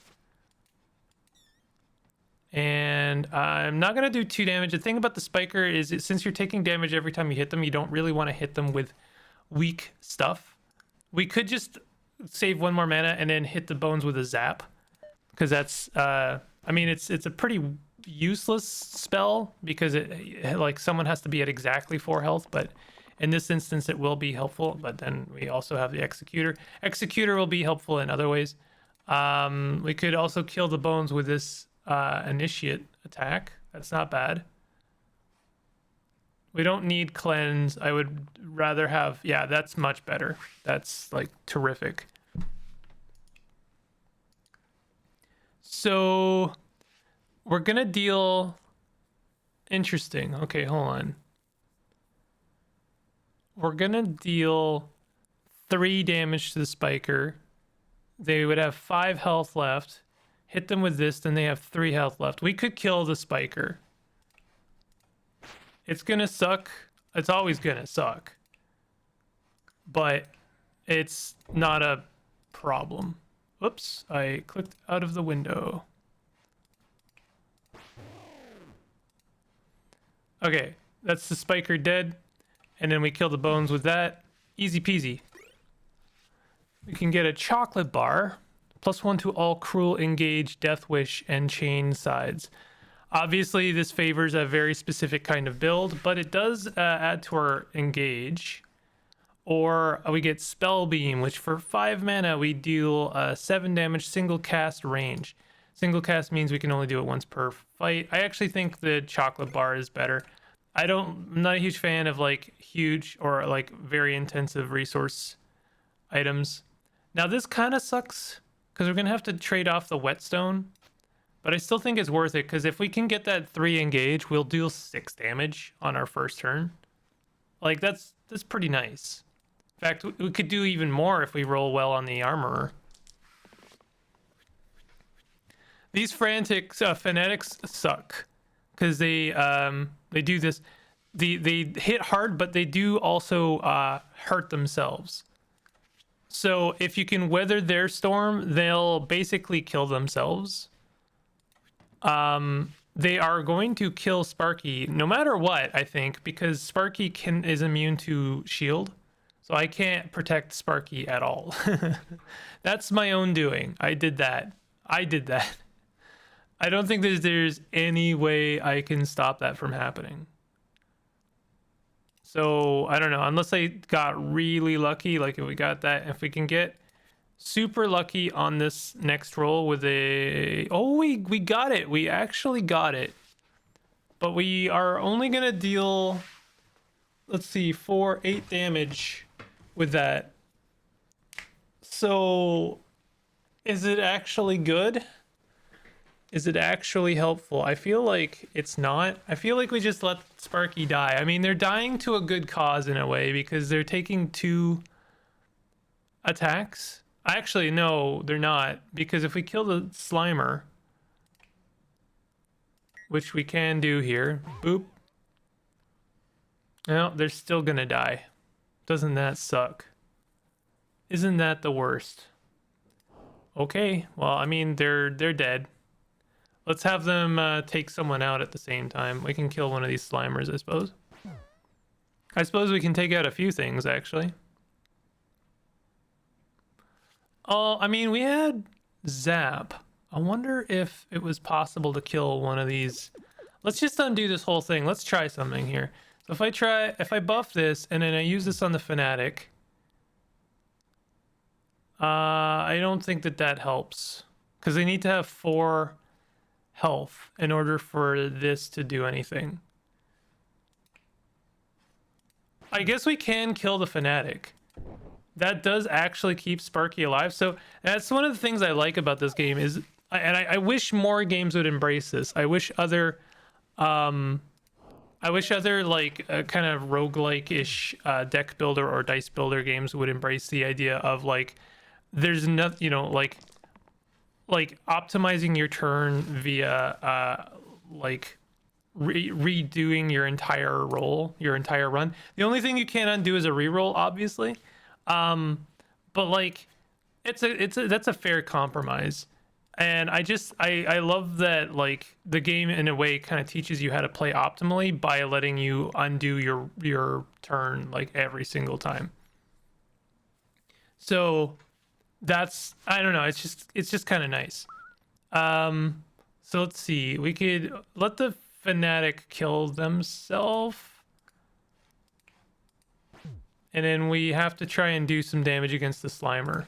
And I'm not going to do 2 damage. The thing about the Spiker is since you're taking damage every time you hit them, you don't really want to hit them with weak stuff. We could just save 1 more mana and then hit the bones with a zap. Because that's, I mean, it's a pretty useless spell because it like someone has to be at exactly 4 health. But in this instance, it will be helpful. But then we also have the Executor. Executor will be helpful in other ways. We could also kill the bones with this initiate attack. That's not bad. We don't need cleanse. I would rather have, yeah, that's much better. That's like terrific. So we're gonna deal, interesting. Okay, hold on. We're gonna deal 3 damage to the Spiker. They would have 5 health left. Hit them with this, then they have 3 health left. We could kill the Spiker. It's gonna suck. It's always gonna suck. But it's not a problem. Whoops, I clicked out of the window. Okay, that's the Spiker dead. And then we kill the bones with that. Easy peasy. We can get a chocolate bar. +1 to all cruel, engage, death wish, and chain sides. Obviously, this favors a very specific kind of build, but it does add to our engage. Or we get spell beam, which for 5 mana we deal 7 damage, single cast range. Single cast means we can only do it once per fight. I actually think the chocolate bar is better. I'm not a huge fan of like huge or like very intensive resource items. Now this kind of sucks because we're gonna have to trade off the whetstone, but I still think it's worth it because if we can get that 3 engage, we'll deal 6 damage on our first turn. Like that's pretty nice. In fact, we could do even more if we roll well on the armorer. These frantic fanatics suck because they do this. They hit hard, but they do also hurt themselves. So if you can weather their storm, they'll basically kill themselves. They are going to kill Sparky no matter what, I think, because Sparky is immune to shield. So I can't protect Sparky at all. That's my own doing. I did that. I don't think there's any way I can stop that from happening. So I don't know, unless I got really lucky, like if we got that, if we can get super lucky on this next roll with a, oh, we got it. We actually got it. But we are only gonna deal, let's see, 8 damage with that. So is it actually good? Is it actually helpful? I feel like it's not. I feel like we just let Sparky die. I mean, they're dying to a good cause in a way because they're taking 2 attacks. Actually, no, they're not. Because if we kill the Slimer, which we can do here, boop. No, they're still gonna die. Doesn't that suck? Isn't that the worst? Okay, well, I mean, they're dead. Let's have them take someone out at the same time. We can kill one of these Slimers, I suppose. I suppose we can take out a few things, actually. Oh, I mean, we had Zap. I wonder if it was possible to kill one of these. Let's just undo this whole thing. Let's try something here. So if I buff this and then I use this on the Fanatic, I don't think that helps. Because they need to have 4 health in order for this to do anything. I guess we can kill the Fanatic. That does actually keep Sparky alive. So that's one of the things I like about this game is, and I wish more games would embrace this. I wish other like kind of roguelike-ish deck builder or dice builder games would embrace the idea of like, there's nothing, you know, like optimizing your turn via like redoing your entire roll, your entire run. The only thing you can't undo is a reroll, obviously. But like that's a fair compromise. And I love that like the game in a way kind of teaches you how to play optimally by letting you undo your turn like every single time. So that's, I don't know, it's just kind of nice. So let's see, we could let the Fanatic kill themselves, and then we have to try and do some damage against the Slimer.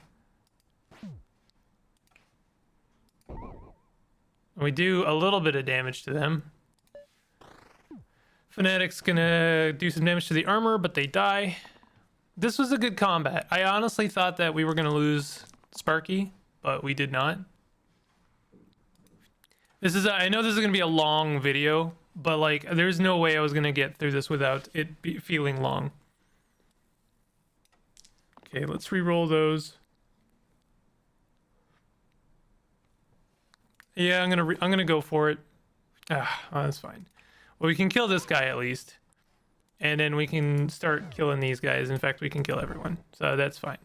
We do a little bit of damage to them. Fanatic's gonna do some damage to the armor, but they die. This was a good combat. I honestly thought that we were gonna lose Sparky, but we did not. I know this is gonna be a long video, but like, there's no way I was gonna get through this without it feeling long. Okay, let's re-roll those. Yeah, I'm gonna go for it. Oh, that's fine. Well, we can kill this guy at least, and then we can start killing these guys. In fact, we can kill everyone, so that's fine.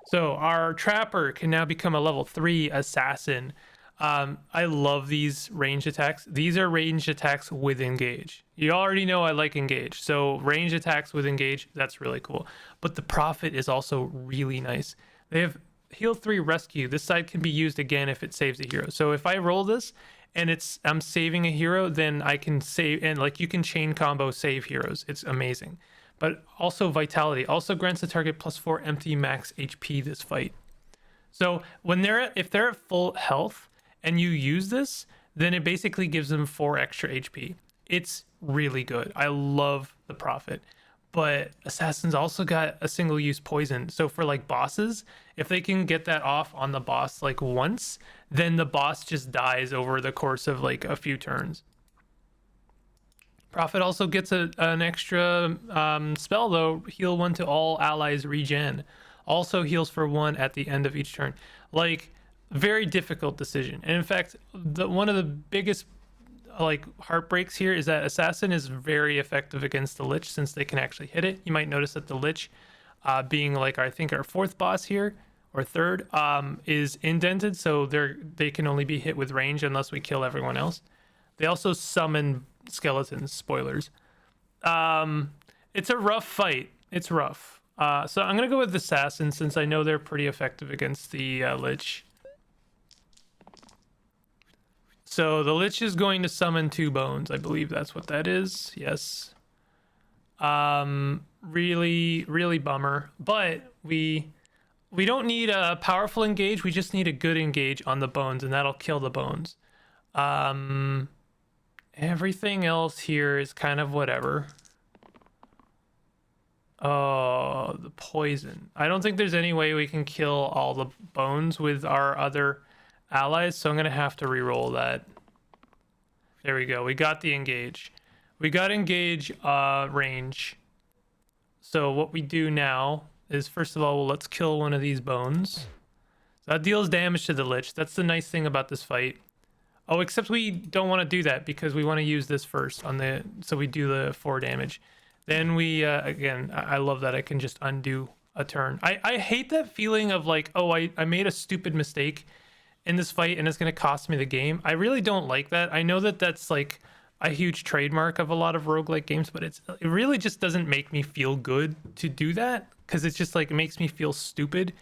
So our Trapper can now become a level 3 assassin. I love these ranged attacks. These are ranged attacks with engage. You already know I like engage, so ranged attacks with engage, that's really cool. But the Prophet is also really nice. They have heal 3 rescue. This side can be used again if it saves a hero. So if I roll this and I'm saving a hero, then I can save, and like you can chain combo save heroes. It's amazing. But also vitality also grants the target +4 empty max HP this fight. So if they're at full health and you use this, then it basically gives them 4 extra HP. It's really good. I love the Prophet. But Assassins also got a single use poison. So for like bosses, if they can get that off on the boss like once, then the boss just dies over the course of like a few turns. Prophet also gets an extra spell though, heal 1 to all allies regen. Also heals for 1 at the end of each turn. Like, very difficult decision. And in fact, one of the biggest like heartbreaks here is that Assassin is very effective against the Lich since they can actually hit it. You might notice that the Lich, being like I think our 4th boss here or 3rd, is indented, so they can only be hit with range unless we kill everyone else. They also summon skeletons. Spoilers. It's a rough fight. It's rough. So I'm gonna go with Assassin since I know they're pretty effective against the Lich. So the Lich is going to summon 2 bones. I believe that's what that is. Yes. Really, really bummer. But we don't need a powerful engage. We just need a good engage on the bones, and that'll kill the bones. Everything else here is kind of whatever. Oh, the poison. I don't think there's any way we can kill all the bones with our other allies, so I'm gonna have to re-roll that. There we go. We got the engage. We got engage range. So what we do now is, first of all, let's kill one of these bones. So that deals damage to the Lich. That's the nice thing about this fight. Oh, except we don't want to do that because we want to use this first on the, so we do the 4 damage. Then we, again, I love that I can just undo a turn. I hate that feeling of like, oh, I made a stupid mistake in this fight and it's going to cost me the game. I really don't like that. I know that that's like a huge trademark of a lot of roguelike games, but it really just doesn't make me feel good to do that, because it's just like, it makes me feel stupid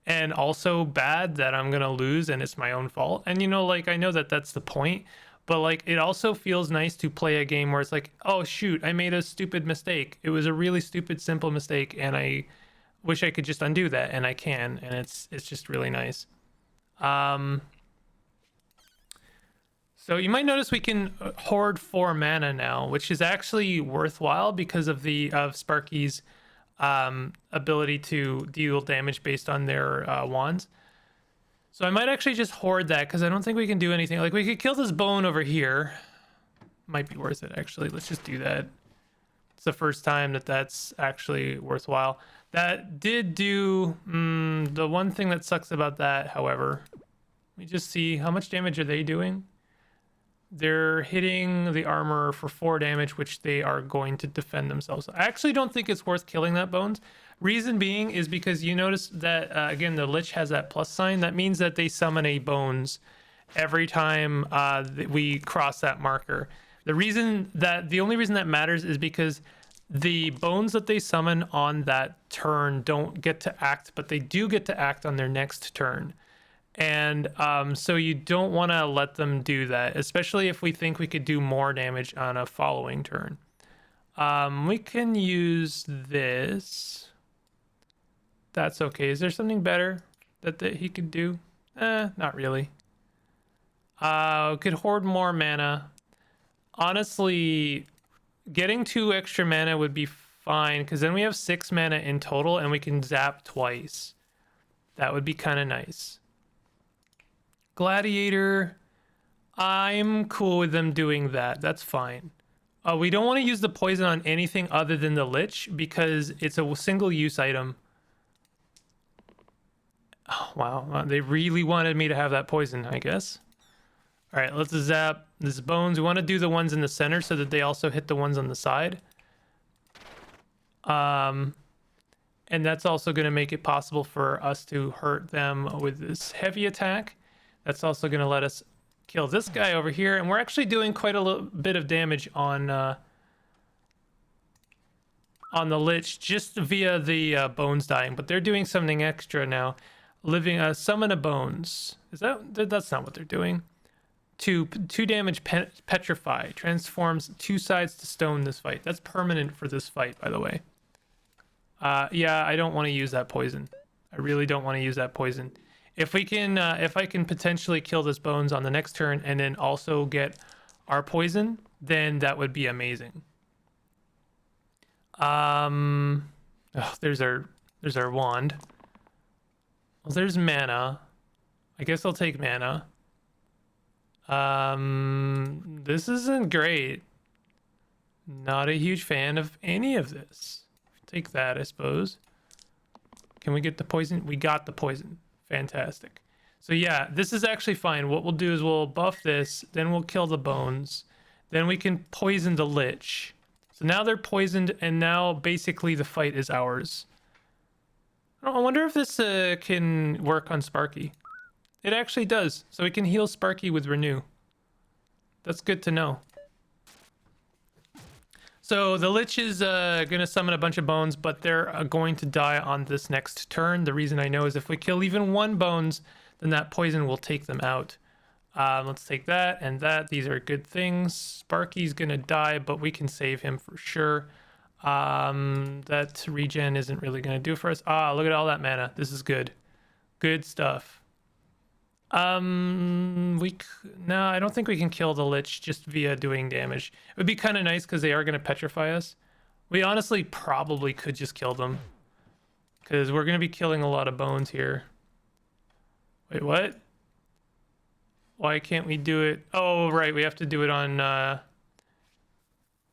and also bad that I'm going to lose and it's my own fault. And, you know, like, I know that that's the point, but like, it also feels nice to play a game where it's like, oh shoot, I made a stupid mistake. It was a really stupid, simple mistake, and I wish I could just undo that, and I can, and it's just really nice. So you might notice we can hoard 4 mana now, which is actually worthwhile because of Sparky's ability to deal damage based on their wands. So I might actually just hoard that because I don't think we can do anything. Like, we could kill this bone over here. Might be worth it, actually. Let's just do that. It's the first time that that's actually worthwhile. That did do the one thing that sucks about that, however. Let me just see, how much damage are they doing? They're hitting the armor for 4 damage, which they are going to defend themselves. I actually don't think it's worth killing that bones. Reason being is because you notice that, again, the Lich has that plus sign. That means that they summon a bones every time we cross that marker. The only reason that matters is because the bones that they summon on that turn don't get to act, but they do get to act on their next turn. And so you don't want to let them do that, especially if we think we could do more damage on a following turn. We can use this. That's okay. Is there something better that he could do? Not really. Could hoard more mana. Honestly, getting 2 extra mana would be fine, because then we have 6 mana in total and we can zap twice. That would be kind of nice. Gladiator, I'm cool with them doing that. That's fine. We don't want to use the poison on anything other than the Lich because it's a single use item. Oh, wow. They really wanted me to have that poison, I guess. All right, let's zap this bones. We want to do the ones in the center so that they also hit the ones on the side. And that's also going to make it possible for us to hurt them with this heavy attack. That's also going to let us kill this guy over here. And we're actually doing quite a little bit of damage on the Lich just via the bones dying. But they're doing something extra now. Summon a bones. That's not what they're doing. 2 damage petrify. Transforms 2 sides to stone this fight. That's permanent for this fight, by the way. Yeah, I don't want to use that poison. I really don't want to use that poison. If I can potentially kill this bones on the next turn and then also get our poison, then that would be amazing. There's our wand. Well, there's mana. I guess I'll take mana. This isn't great. Not a huge fan of any of this. Take that, I suppose. Can we get the poison? We got the poison. Fantastic. So yeah, this is actually fine. What we'll do is we'll buff this, then we'll kill the bones. Then we can poison the Lich. So now they're poisoned, and now basically the fight is ours. I wonder if this can work on Sparky. It actually does. So we can heal Sparky with Renew. That's good to know. So the Lich is gonna summon a bunch of bones, but they're going to die on this next turn. The reason I know is if we kill even one bones, then that poison will take them out. Let's take that and that. These are good things. Sparky's gonna die, but we can save him for sure. That regen isn't really gonna do for us. Look at all that mana. This is good. Good stuff. No, I don't think we can kill the Lich just via doing damage. It would be kind of nice because they are going to petrify us. We honestly probably could just kill them because we're going to be killing a lot of bones here. Wait, what? Why can't we do it? Oh, right, we have to do it on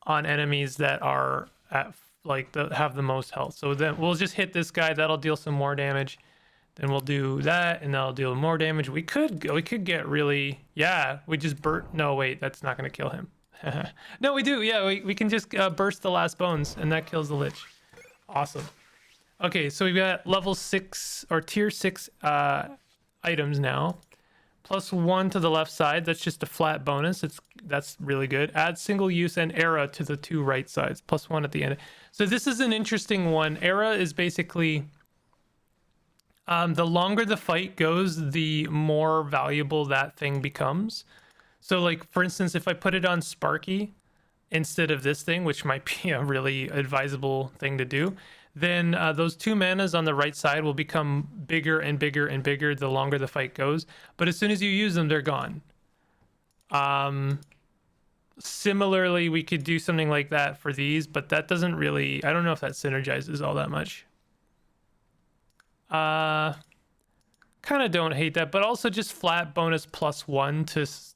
enemies that are at have the most health. So then we'll just hit this guy. That'll deal some more damage. Then we'll do that, and that'll deal more damage. We could get really, yeah. We just no, wait, that's not gonna kill him. No, we do. Yeah, we can just burst the last bones, and that kills the Lich. Awesome. Okay, so we've got level 6 or tier 6 items now. +1 to the left side. That's just a flat bonus. That's really good. Add single use and era to the 2 right sides. +1 at the end. So this is an interesting one. Era is basically. The longer the fight goes, the more valuable that thing becomes. So like, for instance, if I put it on Sparky instead of this thing, which might be a really advisable thing to do, then those 2 manas on the right side will become bigger and bigger and bigger the longer the fight goes. But as soon as you use them, they're gone. Similarly, we could do something like that for these, but that doesn't really, I don't know if that synergizes all that much. Kind of don't hate that, but also just flat bonus +1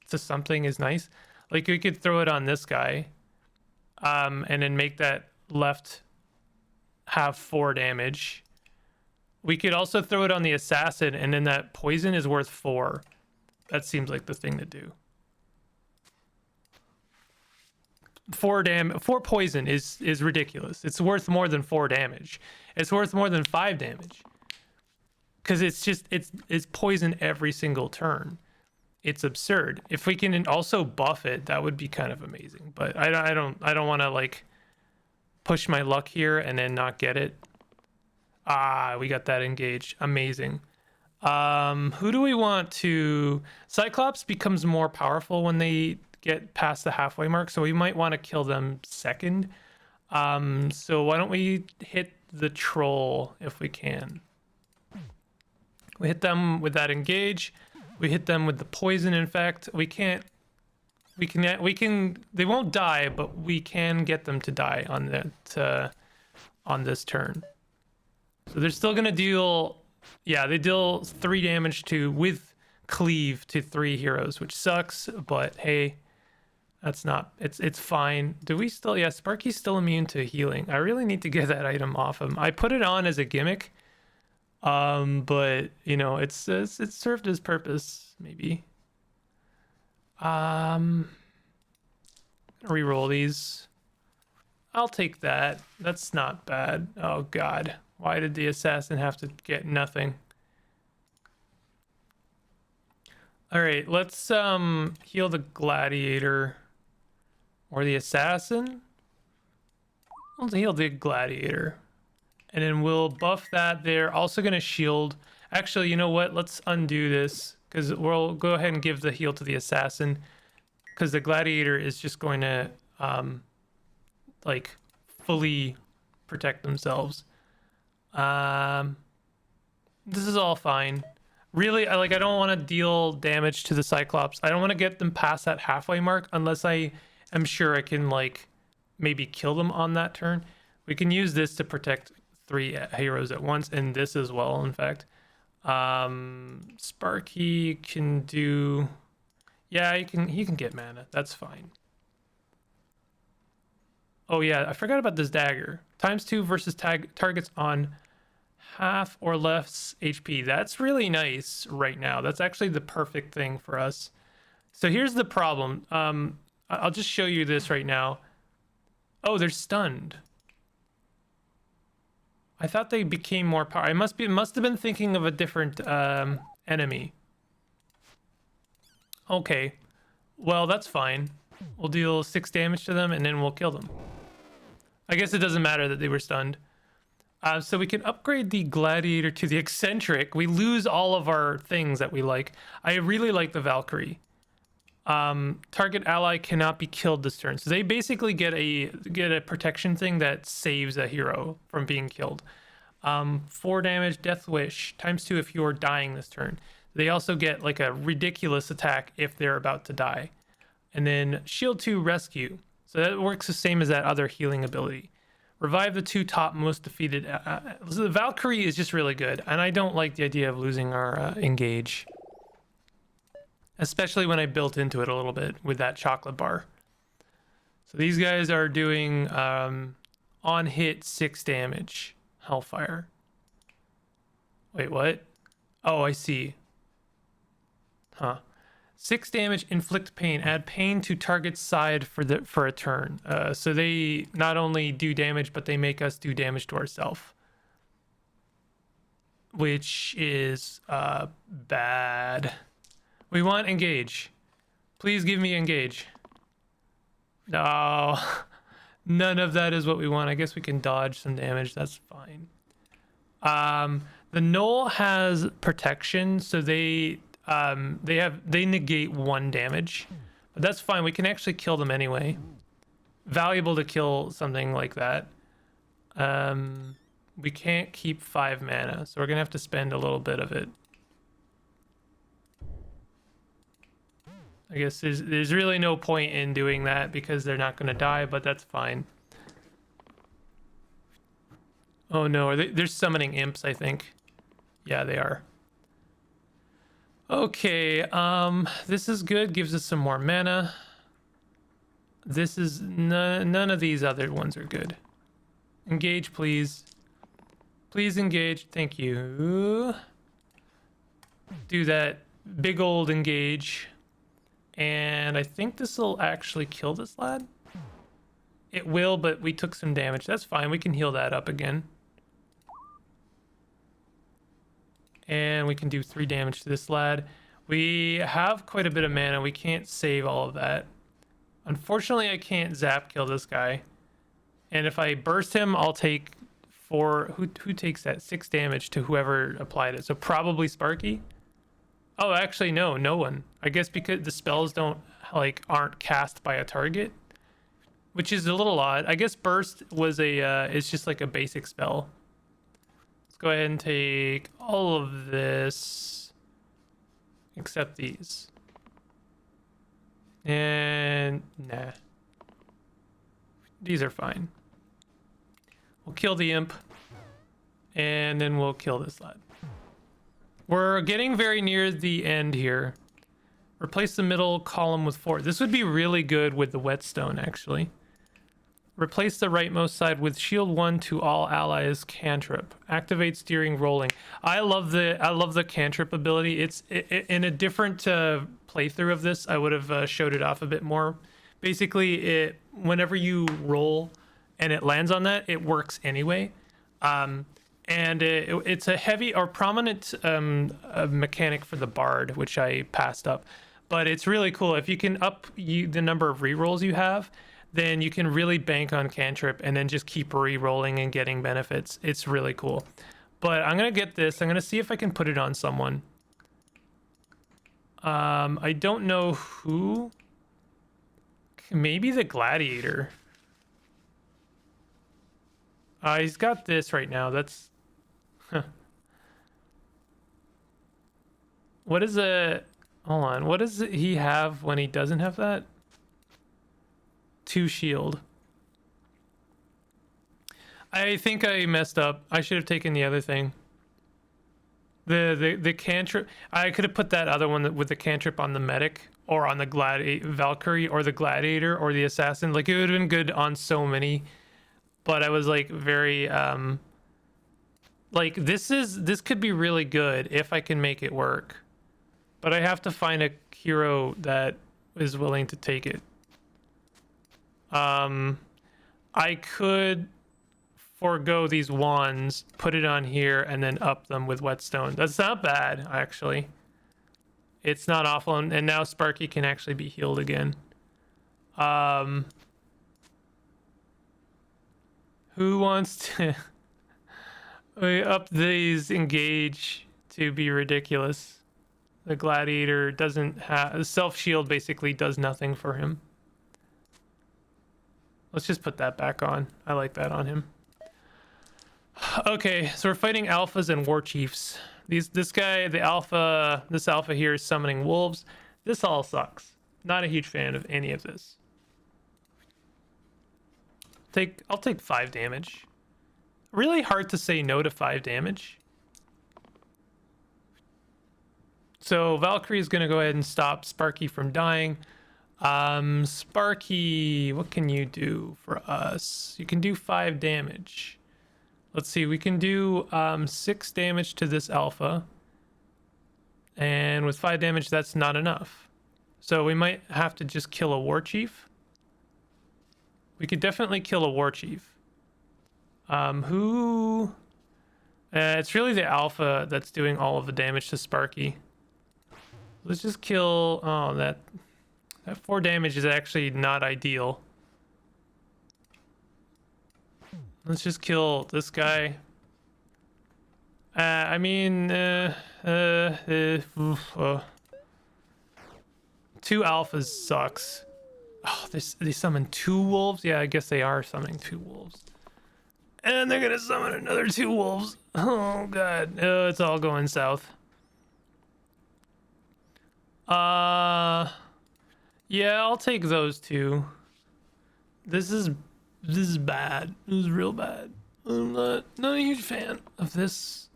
to something is nice. Like we could throw it on this guy, and then make that left have 4 damage. We could also throw it on the assassin, and then that poison is worth 4. That seems like the thing to do. 4 poison is ridiculous. It's worth more than 4 damage. It's worth more than 5 damage. Because it's poison every single turn. It's absurd. If we can also buff it, that would be kind of amazing. But I don't want to like push my luck here and then not get it. We got that engaged. Amazing. Who do we want to? Cyclops becomes more powerful when they get past the halfway mark, so we might want to kill them second. So why don't we hit the troll if we can? We hit them with that engage. We hit them with the poison. In fact, we can. They won't die, but we can get them to die on this turn. So they're still gonna deal. Yeah, they deal 3 damage with cleave to 3 heroes, which sucks. But hey, that's not. It's fine. Do we still? Yeah, Sparky's still immune to healing. I really need to get that item off him. I put it on as a gimmick. But you know, it's served its purpose, maybe. Reroll these. I'll take that. That's not bad. Oh god, why did the assassin have to get nothing? All right, let's heal the gladiator or the assassin. Let's heal the gladiator. And then we'll buff that. They're also going to shield. Actually, you know what? Let's undo this because we'll go ahead and give the heal to the assassin because the gladiator is just going to like fully protect themselves. This is all fine. Really, I don't want to deal damage to the Cyclops. I don't want to get them past that halfway mark unless I am sure I can like maybe kill them on that turn. We can use this to protect 3 heroes at once, and this as well, in fact. Sparky can do, yeah, he can get mana. That's fine. Oh yeah, I forgot about this dagger. ×2 versus targets on half or less HP. That's really nice right now. That's actually the perfect thing for us. So here's the problem. I'll just show you this right now. Oh, they're stunned. I thought they became more powerful. I must have been thinking of a different enemy. Okay, well that's fine. We'll deal 6 damage to them and then we'll kill them. I guess it doesn't matter that they were stunned. So we can upgrade the gladiator to the eccentric. We lose all of our things that we like. I really like the Valkyrie. Target ally cannot be killed this turn. So they basically get a protection thing that saves a hero from being killed. 4 damage, Death Wish, ×2 if you're dying this turn. They also get like a ridiculous attack if they're about to die. And then Shield 2 Rescue. So that works the same as that other healing ability. Revive the 2 top most defeated. So the Valkyrie is just really good. And I don't like the idea of losing our engage. Especially when I built into it a little bit with that chocolate bar. So these guys are doing on hit 6 damage. Hellfire. Wait, what? Oh, I see. Huh. 6 damage, inflict pain. Add pain to target's side for a turn. So they not only do damage, but they make us do damage to ourselves. Which is bad. We want engage. Please give me engage. No. None of that is what we want. I guess we can dodge some damage. That's fine. The Knoll has protection, so they negate 1 damage. But that's fine. We can actually kill them anyway. Valuable to kill something like that. We can't keep 5 mana, so we're gonna have to spend a little bit of it. I guess there's really no point in doing that because they're not gonna die, but that's fine. Oh no, they're summoning imps, I think. Yeah, they are. Okay, this is good, gives us some more mana. This is none of these other ones are good. Engage, please. Please engage, thank you. Do that big old engage. And I think this will actually kill this lad. It will, but we took some damage. That's fine, we can heal that up again. And we can do 3 damage to this lad. We have quite a bit of mana. We can't save all of that. Unfortunately, I can't zap kill this guy. And if I burst him, I'll take 4... Who takes that? 6 damage to whoever applied it. So probably Sparky? Oh, actually, no one. I guess because the spells aren't cast by a target. Which is a little odd. I guess burst was it's just like a basic spell. Go ahead and take all of this except these, and nah, these are fine. We'll kill the imp and then we'll kill this lad. We're getting very near the end here. Replace the middle column with 4. This would be really good with the whetstone, actually. Replace the rightmost side with shield 1 to all allies cantrip. Activate steering rolling. I love the cantrip ability. It's in a different playthrough of this, I would have showed it off a bit more. Basically, whenever you roll and it lands on that, it works anyway. And it's a heavy or prominent mechanic for the bard, which I passed up. But it's really cool. If you can up the number of rerolls you have, then you can really bank on cantrip and then just keep re-rolling and getting benefits. It's really cool. But I'm gonna get this. I'm gonna see if I can put it on someone. I don't know who. Maybe the gladiator. He's got this right now. That's... Huh. What is a... Hold on. What does he have when he doesn't have that? 2 shield. I think I messed up. I should have taken the other thing. The cantrip. I could have put that other one with the cantrip on the medic or on the Valkyrie or the gladiator or the assassin. Like, it would have been good on so many. But I was like very like this could be really good if I can make it work. But I have to find a hero that is willing to take it. I could forego these wands, put it on here, and then up them with whetstone. That's not bad, actually. It's not awful, and now Sparky can actually be healed again. Who wants to up these engage to be ridiculous? The gladiator doesn't have self shield, basically does nothing for him. Let's just put that back on. I like that on him. Okay, so we're fighting alphas and war chiefs. This guy, this alpha here is summoning wolves. This all sucks. Not a huge fan of any of this. I'll take 5 damage. Really hard to say no to 5 damage. So Valkyrie is going to go ahead and stop Sparky from dying. Sparky, what can you do for us? You can do 5 damage. Let's see, we can do 6 damage to this alpha. And with 5 damage, that's not enough. So we might have to just kill a war chief. We could definitely kill a war chief. It's really the alpha that's doing all of the damage to Sparky. Let's just kill... Oh, that 4 damage is actually not ideal. Let's just kill this guy. I mean... 2 alphas sucks. Oh, they summon 2 wolves? Yeah, I guess they are summoning 2 wolves. And they're gonna summon another 2 wolves. Oh, God. It's all going south. Yeah, I'll take those 2. This is bad. This is real bad. I'm not a huge fan of this.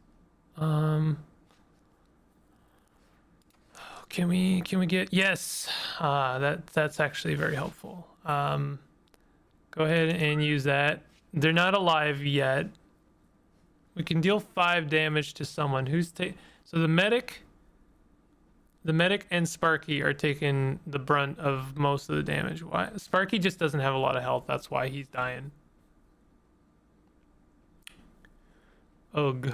Can we get... Yes. That's actually very helpful. Go ahead and use that. They're not alive yet. We can deal 5 damage to someone who's so the medic and Sparky are taking the brunt of most of the damage. Why? Sparky just doesn't have a lot of health. That's why he's dying. Ugh.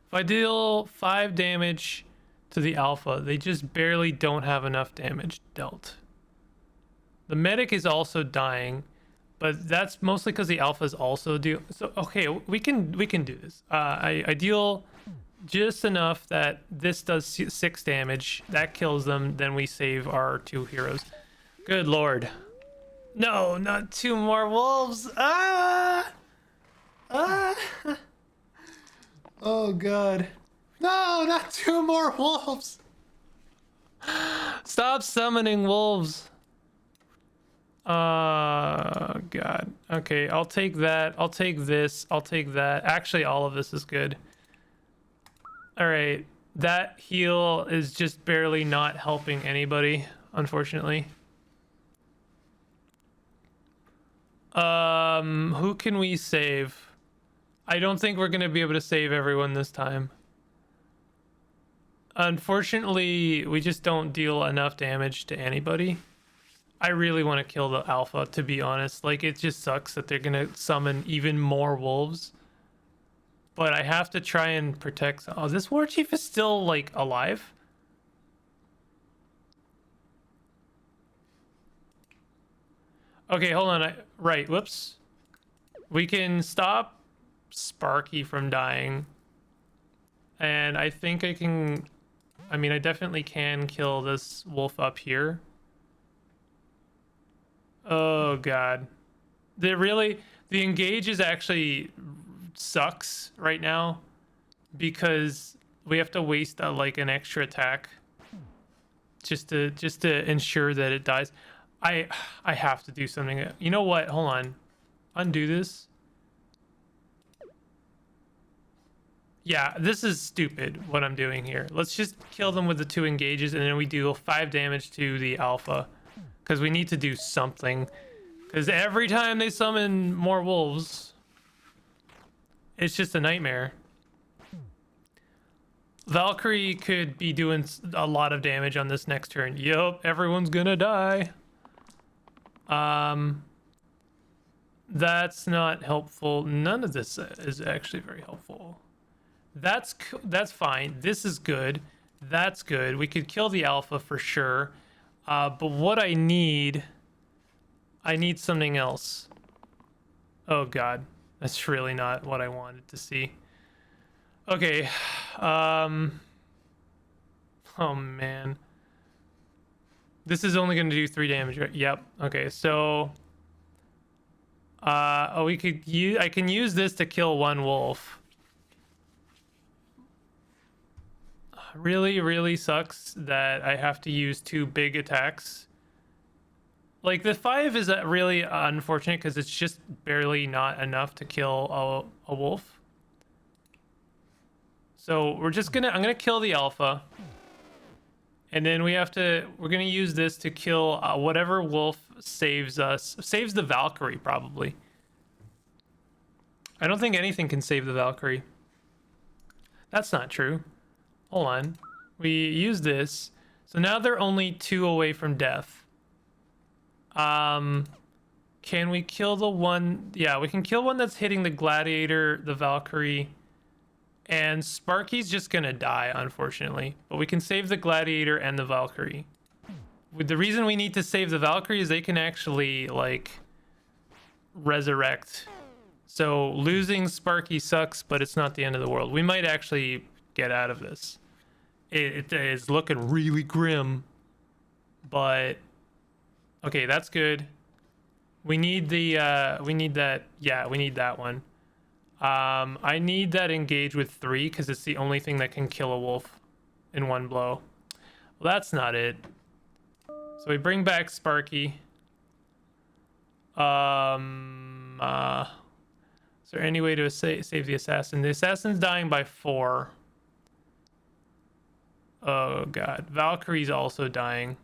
If I deal 5 damage to the alpha, they just barely don't have enough damage dealt. The medic is also dying, but that's mostly because the alpha is also so okay, we can do this. I deal just enough that this does 6 damage. That kills them. Then we save our 2 heroes. Good lord. No, not 2 more wolves. Oh god. No, not 2 more wolves. Stop summoning wolves. God. Okay, I'll take that. I'll take this. I'll take that. Actually, all of this is good. All right. That heal is just barely not helping anybody, unfortunately. Who can we save? I don't think we're going to be able to save everyone this time. Unfortunately, we just don't deal enough damage to anybody. I really want to kill the alpha, to be honest. Like, it just sucks that they're going to summon even more wolves. But I have to try and protect... Oh, this war chief is still, like, alive? Okay, hold on. Right, whoops. We can stop Sparky from dying. And I think I can... I mean, I definitely can kill this wolf up here. Oh, God. The engage is actually sucks right now because we have to waste like an extra attack just to ensure that it dies. I have to do something. You know what? Hold on. Undo this. Yeah, this is stupid what I'm doing here. Let's just kill them with the 2 engages and then we deal 5 damage to the alpha. Because we need to do something. Because every time they summon more wolves, it's just a nightmare. Valkyrie could be doing a lot of damage on this next turn. Yup, everyone's gonna die. That's not helpful. None of this is actually very helpful. That's fine. This is good. That's good. We could kill the alpha for sure. But what I need something else. Oh god, that's really not what I wanted to see. Okay, um, oh man, this is only going to do 3 damage, right? Yep. Okay, so oh, we could use, I can use this to kill one wolf. Really, really sucks that I have to use 2 big attacks. Like, the 5 is really unfortunate because it's just barely not enough to kill a wolf. So we're just gonna, I'm gonna kill the alpha. And then we're gonna use this to kill whatever wolf saves us. Saves the Valkyrie, probably. I don't think anything can save the Valkyrie. That's not true. Hold on. We use this. So now they're only 2 away from death. Can we kill the one? Yeah, we can kill one that's hitting the gladiator, the Valkyrie, and Sparky's just gonna die, unfortunately. But we can save the gladiator and the Valkyrie. The reason we need to save the Valkyrie is they can actually, like, resurrect. So losing Sparky sucks, but it's not the end of the world. We might actually get out of this. It is looking really grim, but okay, that's good. We need the we need that. Yeah, we need that one. I need that engage with 3 because it's the only thing that can kill a wolf in one blow. Well, that's not it. So we bring back Sparky. Is there any way to save the assassin? The assassin's dying by 4. Oh god, Valkyrie's also dying.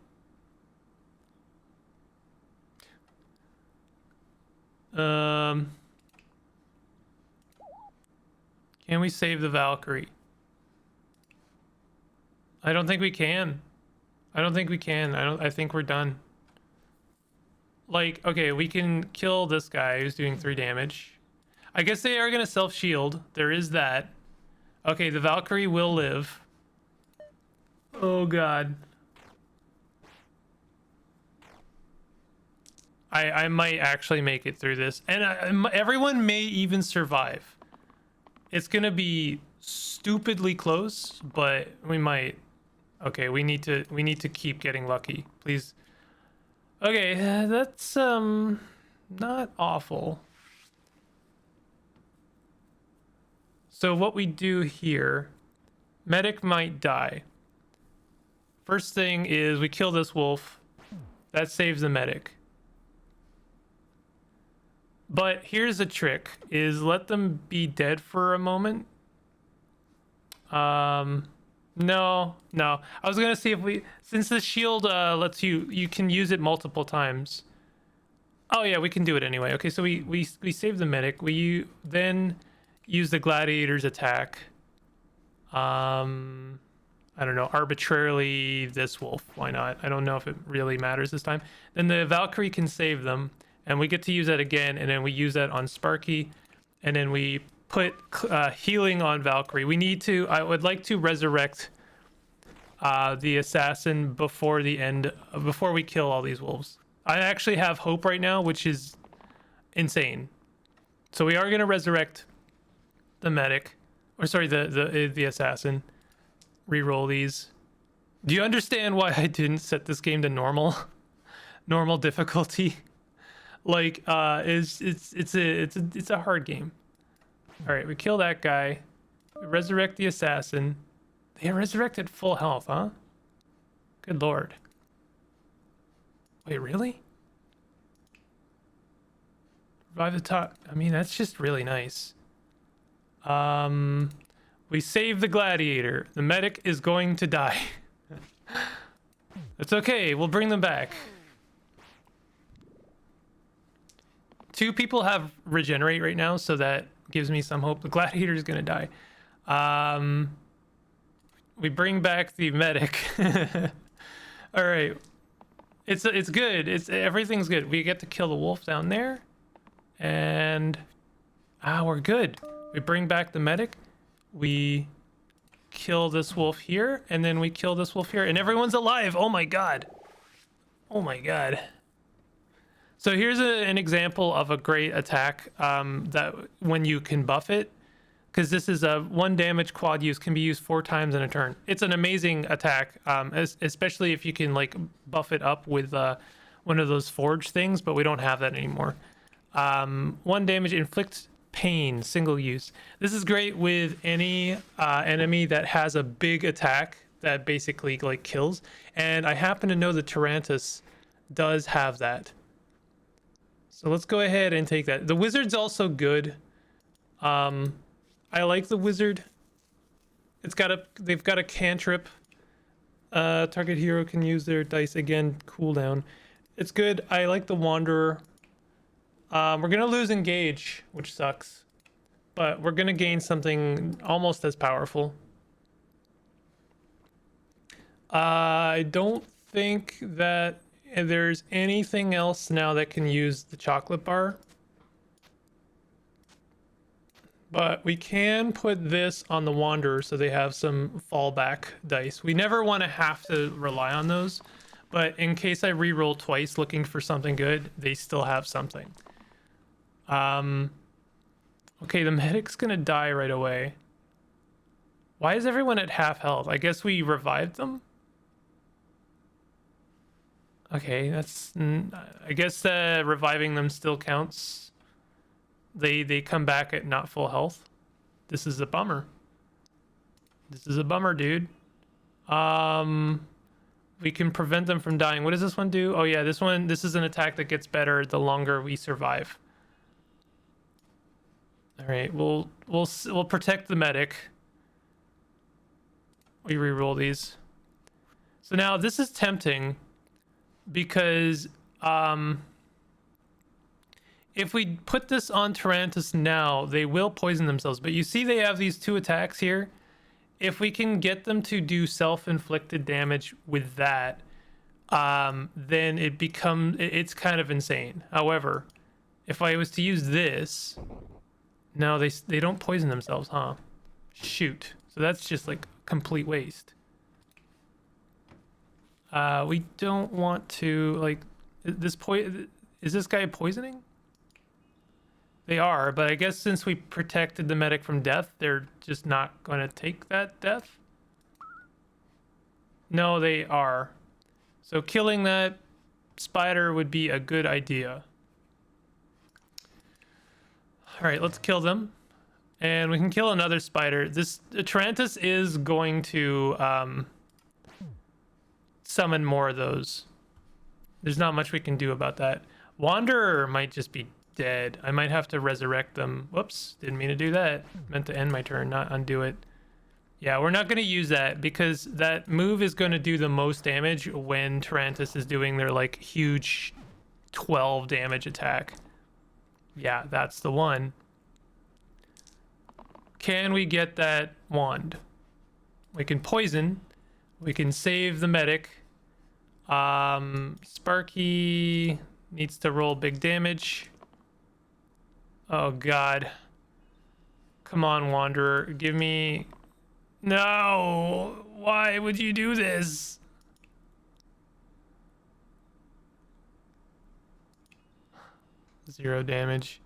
Can we save the Valkyrie? I don't think we can. I don't think we can. I think we're done. Like, okay, we can kill this guy who's doing 3 damage. I guess they are gonna self-shield. There is that. Okay, the Valkyrie will live. Oh god. I might actually make it through this, and everyone may even survive. It's gonna be stupidly close, but we might. Okay, we need to keep getting lucky, please. Okay, that's not awful. So what we do here, medic might die. First thing is we kill this wolf. That saves the medic. But here's a trick, is let them be dead for a moment. No. I was gonna see if we, since the shield lets you can use it multiple times. Oh yeah, we can do it anyway. Okay, so we save the medic. We then use the gladiator's attack. I don't know, arbitrarily this wolf. Why not? I don't know if it really matters this time. Then the Valkyrie can save them. And we get to use that again, and then we use that on Sparky, and then we put healing on Valkyrie. We need to, I would like to resurrect the assassin before the end, before we kill all these wolves. I actually have hope right now, which is insane. So we are going to resurrect the medic, or sorry, the assassin. Reroll these. Do you understand why I didn't set this game to normal? Normal difficulty? Like, it's a hard game. All right, we kill that guy. We resurrect the assassin. They resurrected full health, huh? Good lord. Wait, really? Revive the top. I mean, that's just really nice. We save the gladiator. The medic is going to die. It's okay. We'll bring them back. 2 people have regenerate right now, so that gives me some hope. The gladiator is gonna die. We bring back the medic. All right, it's good. Everything's good. We get to kill the wolf down there, and we're good. We bring back the medic. We kill this wolf here, and then we kill this wolf here, and everyone's alive. Oh my god. Oh my god. So here's an example of a great attack that when you can buff it, because this is a 1 damage quad use, can be used 4 times in a turn. It's an amazing attack, especially if you can like buff it up with one of those forge things, but we don't have that anymore. 1 damage, inflicts pain, single use. This is great with any enemy that has a big attack that basically like kills. And I happen to know that Tarantus does have that. So let's go ahead and take that. The wizard's also good. I like the wizard. They've got a cantrip. Target hero can use their dice again cooldown. It's good. I like the wanderer. We're gonna lose engage, which sucks, but we're gonna gain something almost as powerful. I don't think that there's anything else now that can use the chocolate bar. But we can put this on the Wanderer so they have some fallback dice. We never want to have to rely on those, but in case I re-roll twice looking for something good, they still have something. Okay, the medic's gonna die right away. Why is everyone at half health? I guess we revived them? Okay, that's... I guess reviving them still counts. They come back at not full health. This is a bummer. This is a bummer, dude. We can prevent them from dying. What does this one do? Oh yeah, this is an attack that gets better the longer we survive. All right, we'll protect the medic. We re-roll these. So now this is tempting because if we put this on Tarantus now, they will poison themselves. But you see they have these 2 attacks here. If we can get them to do self-inflicted damage with that, then it's kind of insane. However, if I was to use this, no, they don't poison themselves, huh? Shoot. So that's just like complete waste. We don't want to like is this guy poisoning? They are, but I guess since we protected the medic from death, they're just not going to take that death. No, they are. So killing that spider would be a good idea. All right, let's kill them. And we can kill another spider. This Tarantus is going to summon more of those. There's not much we can do about that. Wanderer might just be dead. I might have to resurrect them. Whoops, didn't mean to do that. Meant to end my turn, not undo it. Yeah, we're not going to use that because that move is going to do the most damage when Tarantus is doing their like huge 12 damage attack. Yeah, that's the one. Can we get that wand? We can poison. We can save the medic. Sparky needs to roll big damage. Oh god. Come on, Wanderer. Give me... No! Why would you do this? Zero damage.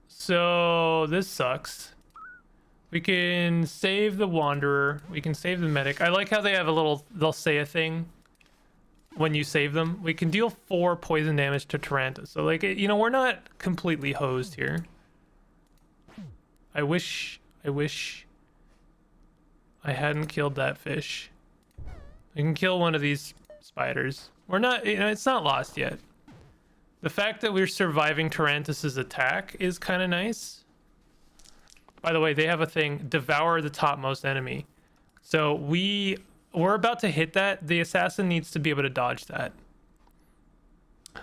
So this sucks. We can save the Wanderer. We can save the medic. I like how they have a little... They'll say a thing when you save them. We can deal 4 poison damage to Tarantus. So like, you know, we're not completely hosed here. I wish I hadn't killed that fish. We can kill one of these spiders. We're not, you know, it's not lost yet. The fact that we're surviving Tarantus's attack is kind of nice. By the way, they have a thing, devour the topmost enemy. So we're about to hit that. The assassin needs to be able to dodge that.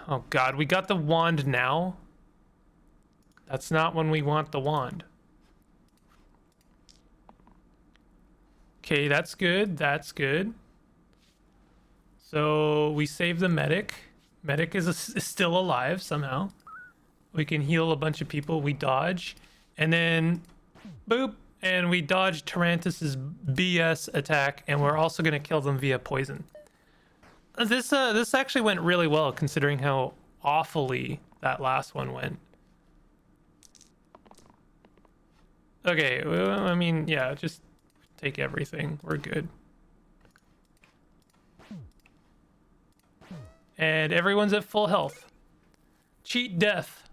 Oh god, we got the wand now. That's not when we want the wand. Okay, that's good. That's good. So we save the medic. Medic is still alive somehow. We can heal a bunch of people. We dodge. And then, boop. And we dodge Tarantus's BS attack. And we're also going to kill them via poison. This actually went really well considering how awfully that last one went. Okay, well, I mean, yeah, just take everything. We're good. And everyone's at full health. Cheat death.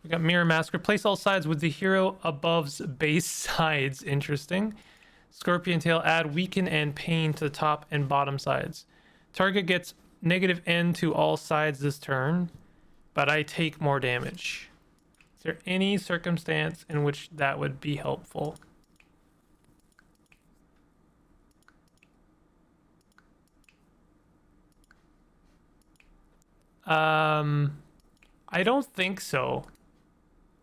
We got Mirror Mask. Replace all sides with the hero above's base sides. Interesting. Scorpion Tail. Add weaken and pain to the top and bottom sides. Target gets negative N to all sides this turn, but I take more damage. Is there any circumstance in which that would be helpful? I don't think so.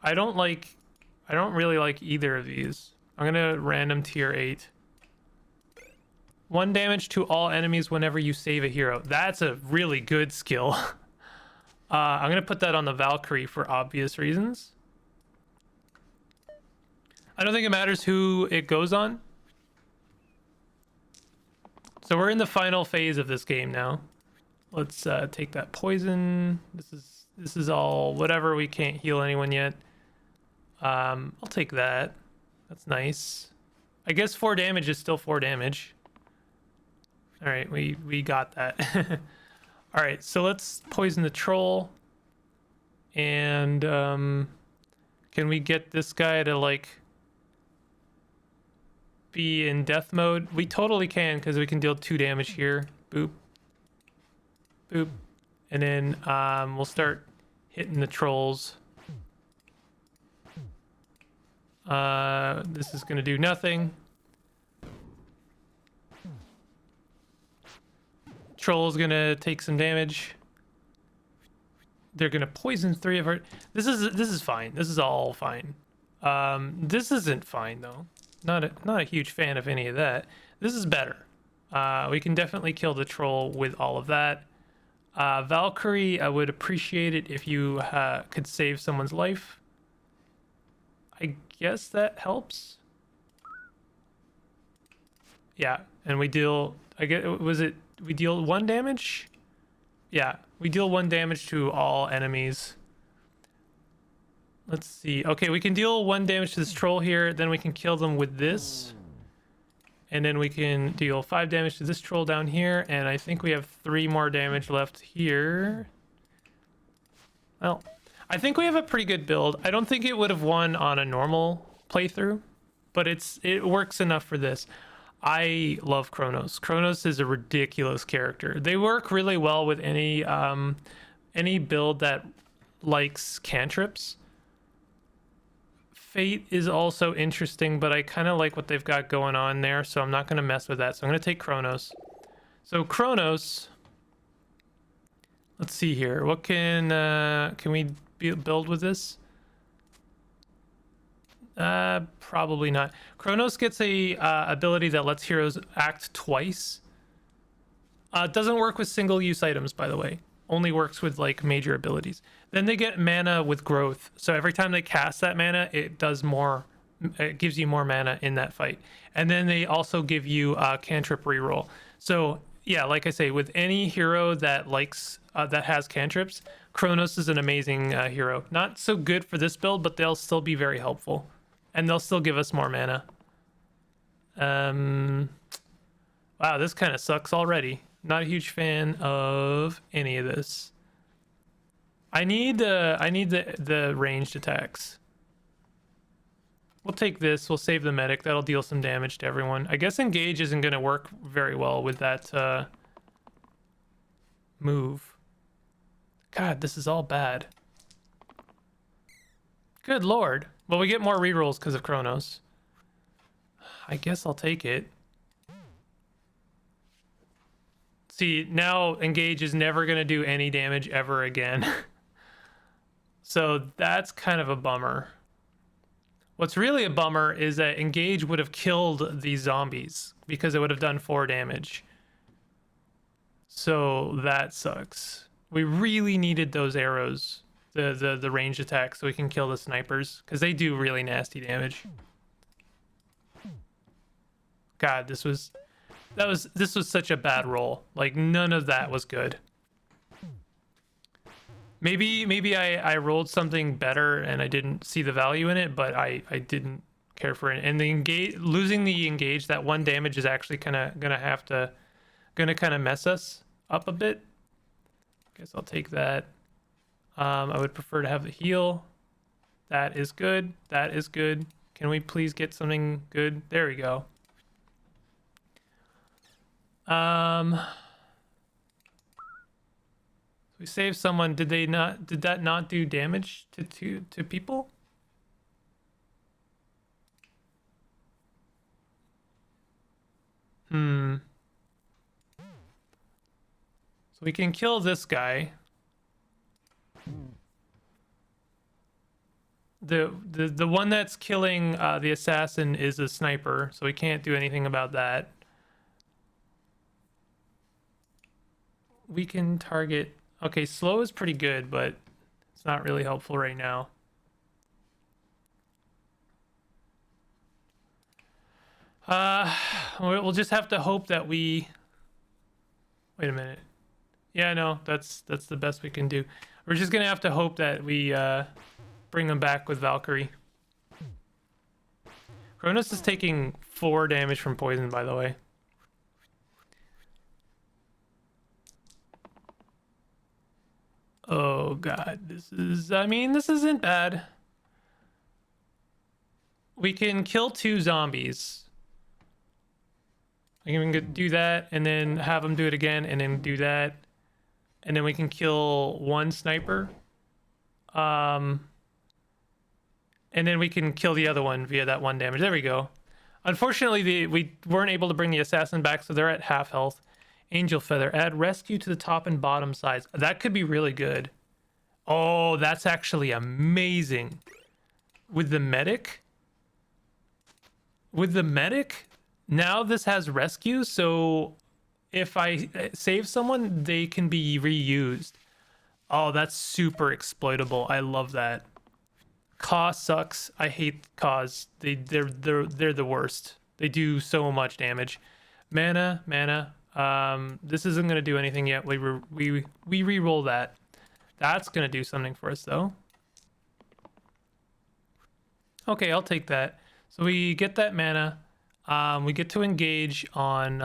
I don't really like either of these. I'm gonna random tier 8. 1 damage to all enemies whenever you save a hero. That's a really good skill. I'm gonna put that on the Valkyrie for obvious reasons. I don't think it matters who it goes on. So we're in the final phase of this game now. Let's take that poison. This is all whatever. We can't heal anyone yet. I'll take that. That's nice. I guess 4 damage is still 4 damage. All right, we got that. All right, so let's poison the troll. And can we get this guy to like be in death mode? We totally can, because we can deal 2 damage here. Boop. Boop. And then we'll start hitting the trolls. This is gonna do nothing. Troll's gonna take some damage. They're gonna poison 3 of our. This is fine. This is all fine. This isn't fine though. Not a huge fan of any of that. This is better. We can definitely kill the troll with all of that. Valkyrie, I would appreciate it if you could save someone's life. I guess that helps. Yeah, and we deal. I get. Was it? We deal 1 damage. Yeah, we deal 1 damage to all enemies. Let's see. Okay, we can deal 1 damage to this troll here. Then we can kill them with this. And then we can deal 5 damage to this troll down here. And I think we have 3 more damage left here. Well, I think we have a pretty good build. I don't think it would have won on a normal playthrough, but it works enough for this. I love Kronos. Kronos is a ridiculous character. They work really well with any build that likes cantrips. Fate is also interesting, but I kind of like what they've got going on there, so I'm not going to mess with that. So I'm going to take Kronos. So Kronos, let's see here. What can we build with this? Probably not. Kronos gets a ability that lets heroes act twice. It doesn't work with single-use items, by the way. Only works with like major abilities. Then they get mana with growth. So every time they cast that mana, it does more. It gives you more mana in that fight. And then they also give you cantrip reroll. So yeah, like I say, with any hero that likes that has cantrips, Kronos is an amazing hero. Not so good for this build, but they'll still be very helpful. And they'll still give us more mana. Wow, this kind of sucks already. Not a huge fan of any of this. I need the ranged attacks. We'll take this. We'll save the medic. That'll deal some damage to everyone. I guess engage isn't going to work very well with that move. God, this is all bad. Good lord. Well, we get more rerolls because of Kronos. I guess I'll take it. See, now engage is never going to do any damage ever again. So that's kind of a bummer. What's really a bummer is that engage would have killed these zombies because it would have done 4 damage. So that sucks. We really needed those arrows, the ranged attacks, so we can kill the snipers because they do really nasty damage. God, this was This was such a bad roll. Like, none of that was good. Maybe I rolled something better and I didn't see the value in it, but I didn't care for it. And the losing the engage, that one damage is actually gonna kind of mess us up a bit. Guess I'll take that. I would prefer to have the heal. That is good. That is good. Can we please get something good? There we go. We saved someone. Did that not do damage to people? So we can kill this guy. The one that's killing the assassin is a sniper, so we can't do anything about that. We can target. Okay, slow is pretty good, but it's not really helpful right now. We'll just have to hope that we. Wait a minute. Yeah, no, that's the best we can do. We're just gonna have to hope that we bring them back with Valkyrie. Kronos is taking 4 damage from poison, by the way. Oh god, this isn't bad. We can kill 2 zombies. I can do that and then have them do it again and then do that. And then we can kill 1 sniper. And then we can kill the other one via that 1 damage. There we go. Unfortunately, we weren't able to bring the assassin back, so they're at half health. Angel Feather. Add rescue to the top and bottom sides. That could be really good. Oh, that's actually amazing. With the medic? Now this has rescue, so if I save someone, they can be reused. Oh, that's super exploitable. I love that. Caw sucks. I hate Caws. They're the worst. They do so much damage. Mana. This isn't gonna do anything yet. We re-roll that. That's gonna do something for us though. Okay, I'll take that. So we get that mana. We get to engage on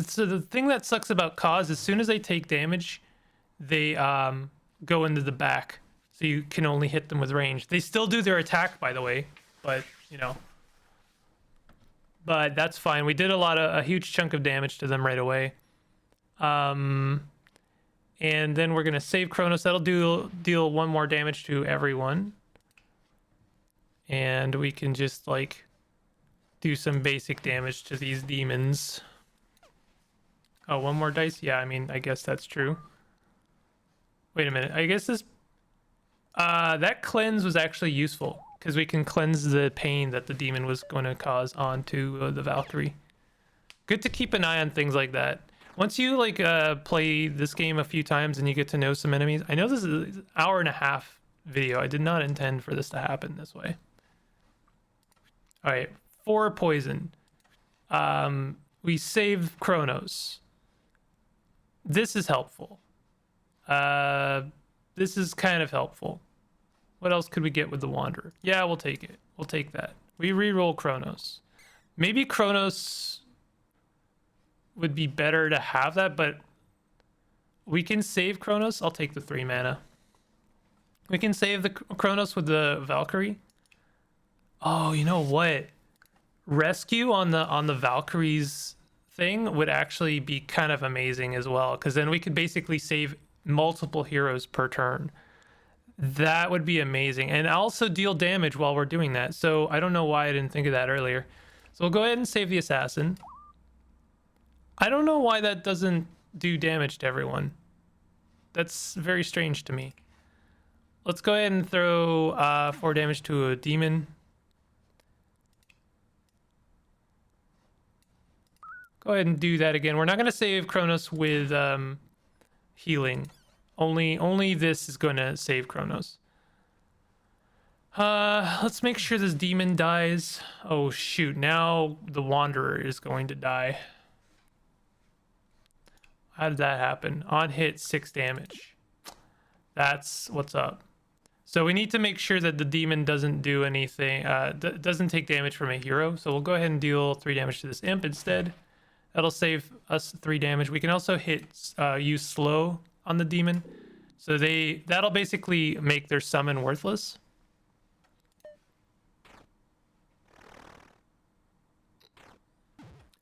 so the thing that sucks about Caws, as soon as they take damage, they go into the back. So you can only hit them with range. They still do their attack, by the way, but you know. But that's fine. We did a huge chunk of damage to them right away. And then we're gonna save Kronos. That'll deal 1 more damage to everyone. And we can just like do some basic damage to these demons. Oh, 1 more dice? Yeah, I mean, I guess that's true. Wait a minute. I guess this that cleanse was actually useful because we can cleanse the pain that the demon was going to cause onto the Valkyrie. Good to keep an eye on things like that. Once you like play this game a few times and you get to know some enemies. I know this is an hour-and-a-half video. I did not intend for this to happen this way. All right, 4 poison. We saved Kronos. This is helpful. This is kind of helpful. What else could we get with the Wanderer? Yeah, we'll take it. We'll take that. We re-roll Kronos. Maybe Kronos would be better to have that, but we can save Kronos. I'll take the 3 mana. We can save the Kronos with the Valkyrie. Oh, you know what? Rescue on the Valkyrie's thing would actually be kind of amazing as well, because then we could basically save multiple heroes per turn. That would be amazing, and also deal damage while we're doing that. So I don't know why I didn't think of that earlier. So we'll go ahead and save the assassin. I don't know why that doesn't do damage to everyone. That's very strange to me. Let's go ahead and throw 4 damage to a demon. Go ahead and do that again. We're not going to save Kronos with healing. Only this is going to save Kronos. Let's make sure this demon dies. Oh shoot, now the Wanderer is going to die. How did that happen? On hit, 6 damage. That's what's up. So we need to make sure that the demon doesn't do anything, doesn't take damage from a hero. So we'll go ahead and deal 3 damage to this imp instead. That'll save us 3 damage. We can also use slow on the demon. So that'll basically make their summon worthless.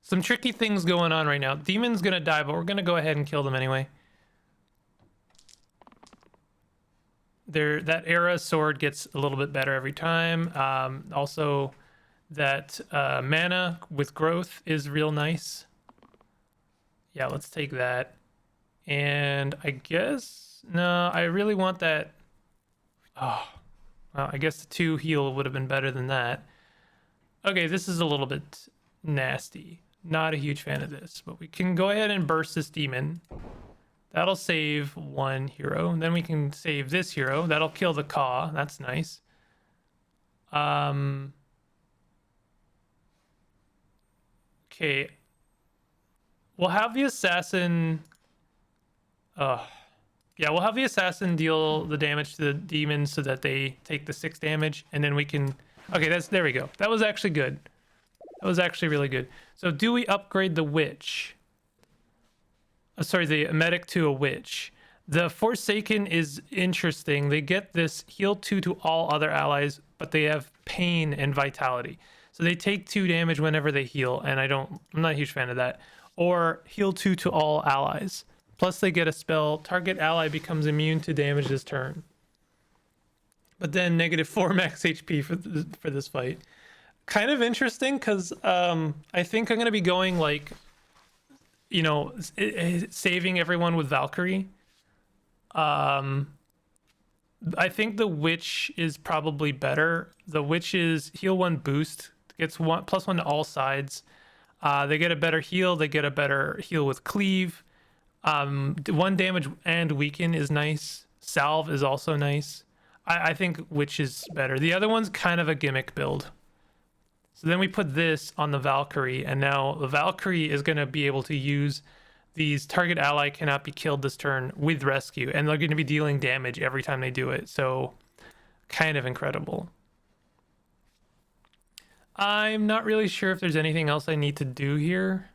Some tricky things going on right now. Demon's gonna die, but we're gonna go ahead and kill them anyway. That era sword gets a little bit better every time. Also, that mana with growth is real nice. Yeah, let's take that. And I guess no, I really want that. Oh, well, I guess the 2 heal would have been better than that. Okay, this is a little bit nasty. Not a huge fan of this, but we can go ahead and burst this demon. That'll save 1 hero. And then we can save this hero. That'll kill the Caw. That's nice. Okay. We'll have the assassin. Yeah, we'll have the assassin deal the damage to the demons so that they take the 6 damage, and then we can. Okay, there we go. That was actually good. That was actually really good. So do we upgrade the witch? Sorry, the medic to a witch. The Forsaken is interesting. They get this heal 2 to all other allies, but they have pain and vitality. So they take 2 damage whenever they heal, and I'm not a huge fan of that. Or heal 2 to all allies. Plus they get a spell. Target ally becomes immune to damage this turn. But then -4 max HP for this fight. Kind of interesting because I think I'm going to be going like, saving everyone with Valkyrie. I think the witch is probably better. The witch is heal 1 boost, gets +1 to all sides. They get a better heal. They get a better heal with cleave. 1 damage and weaken is nice. Salve is also nice. I think witch is better. The other one's kind of a gimmick build. So then we put this on the Valkyrie, and now the Valkyrie is going to be able to use these target ally cannot be killed this turn with rescue, and they're going to be dealing damage every time they do it. So kind of incredible. I'm not really sure if there's anything else I need to do here.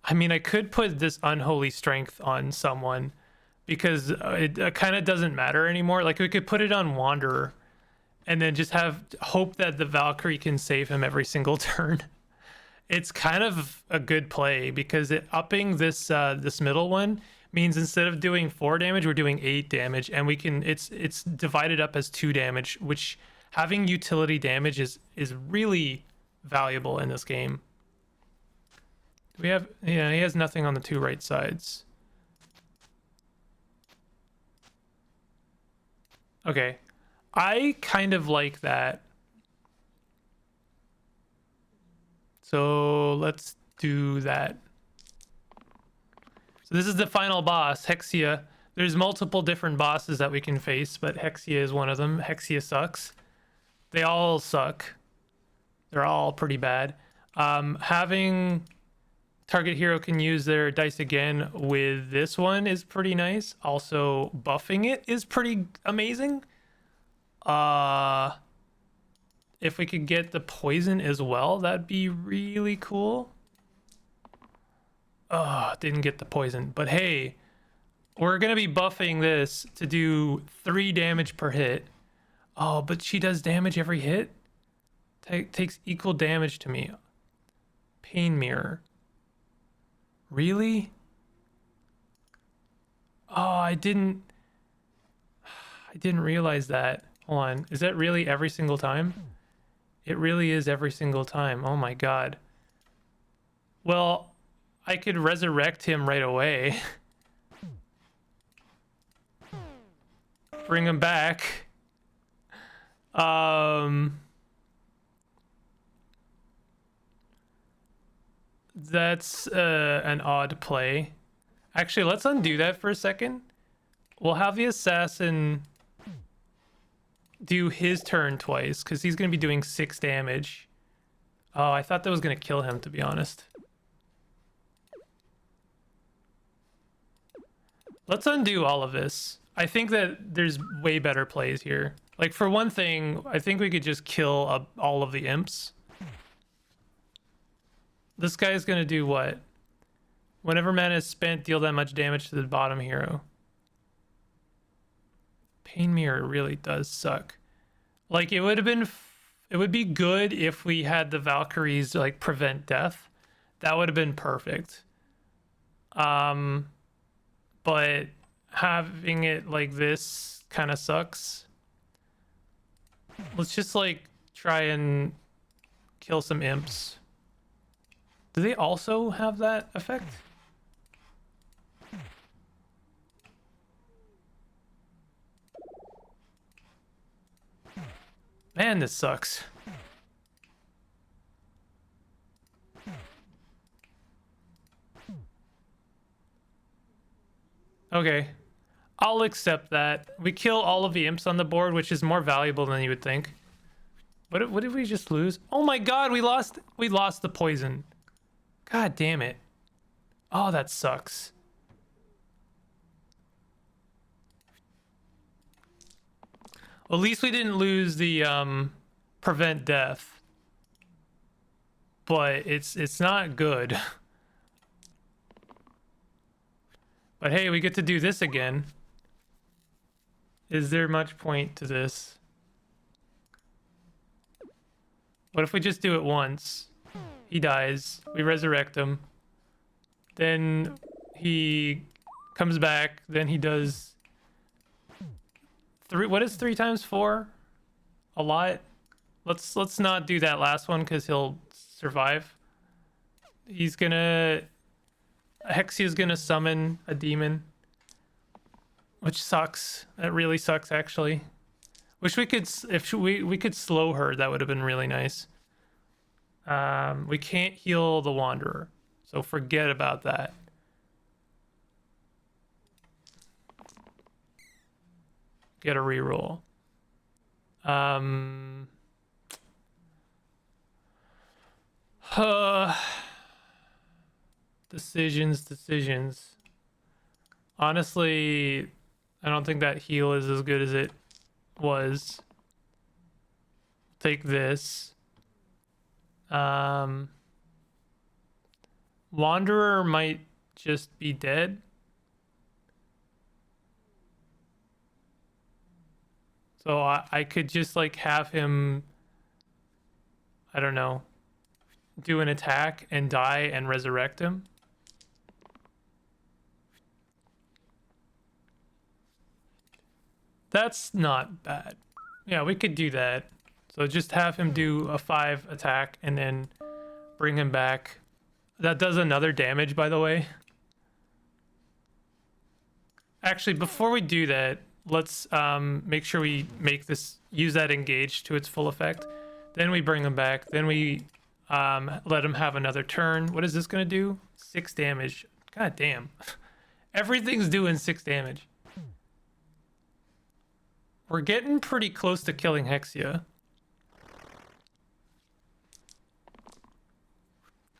I mean, I could put this unholy strength on someone because it kind of doesn't matter anymore. Like we could put it on Wanderer and then just hope that the Valkyrie can save him every single turn. It's kind of a good play because upping this middle one means instead of doing 4 damage, we're doing 8 damage, and it's divided up as 2 damage, which having utility damage is really valuable in this game. We have, yeah, he has nothing on the 2 right sides. Okay. I kind of like that. So let's do that. So this is the final boss, Hexia. There's multiple different bosses that we can face, but Hexia is one of them. Hexia sucks. They all suck. They're all pretty bad. Having target hero can use their dice again with this one is pretty nice. Also, buffing it is pretty amazing. If we could get the poison as well, that'd be really cool. Oh, didn't get the poison, but hey, we're gonna be buffing this to do 3 damage per hit. Oh, but she does damage every hit? Takes equal damage to me. Pain mirror. Really? Oh, I didn't realize that. Hold on. Is that really every single time? It really is every single time. Oh my god. Well, I could resurrect him right away. Bring him back. That's an odd play. Actually, let's undo that for a second. We'll have the assassin do his turn twice because he's going to be doing 6 damage. Oh, I thought that was going to kill him, to be honest. Let's undo all of this. I think that there's way better plays here. Like, for one thing, I think we could just kill all of the imps. This guy's gonna do what? Whenever mana is spent, deal that much damage to the bottom hero. Pain Mirror really does suck. Like, it would be good if we had the Valkyries, like, prevent death. That would have been perfect. But having it like this kind of sucks. Let's just, like, try and kill some imps. Do they also have that effect? Man, this sucks. Okay. I'll accept that. We kill all of the imps on the board, which is more valuable than you would think. What did we just lose? Oh my god, we lost the poison. God damn it. Oh, that sucks. Well, at least we didn't lose the prevent death. But it's not good. But hey, we get to do this again. Is there much point to this? What if we just do it once? He dies. We resurrect him. Then he comes back. Then he does... What is 3 times 4? A lot? Let's not do that last one because he'll survive. He's gonna... Hexia's gonna summon a demon. Which sucks. That really sucks, actually. Wish we could... If we could slow her, that would have been really nice. We can't heal the Wanderer. So forget about that. Get a reroll. Decisions. Honestly, I don't think that heal is as good as it was. Take this. Wanderer might just be dead. So I could just, like, have him, I don't know, do an attack and die and resurrect him. That's not bad. Yeah, we could do that. So just have him do a 5 attack and then bring him back. That does another damage, by the way. Actually, before we do that, let's make sure we use that engage to its full effect. Then we bring him back. Then we let him have another turn. What is this gonna do? 6 damage. God damn. Everything's doing 6 damage. We're getting pretty close to killing Hexia.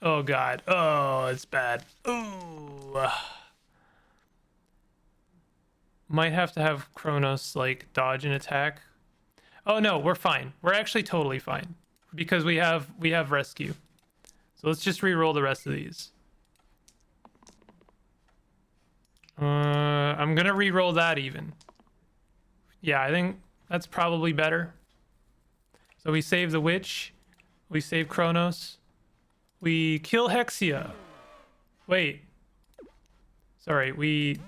Oh god. Oh, it's bad. Ooh. Might have to have Kronos, like, dodge an attack. Oh no, we're fine. We're actually totally fine. Because we have rescue. So let's just re-roll the rest of these. I'm gonna re-roll that even. Yeah, I think that's probably better. So we save the witch. We save Kronos. We kill Hexia. Wait. Sorry, we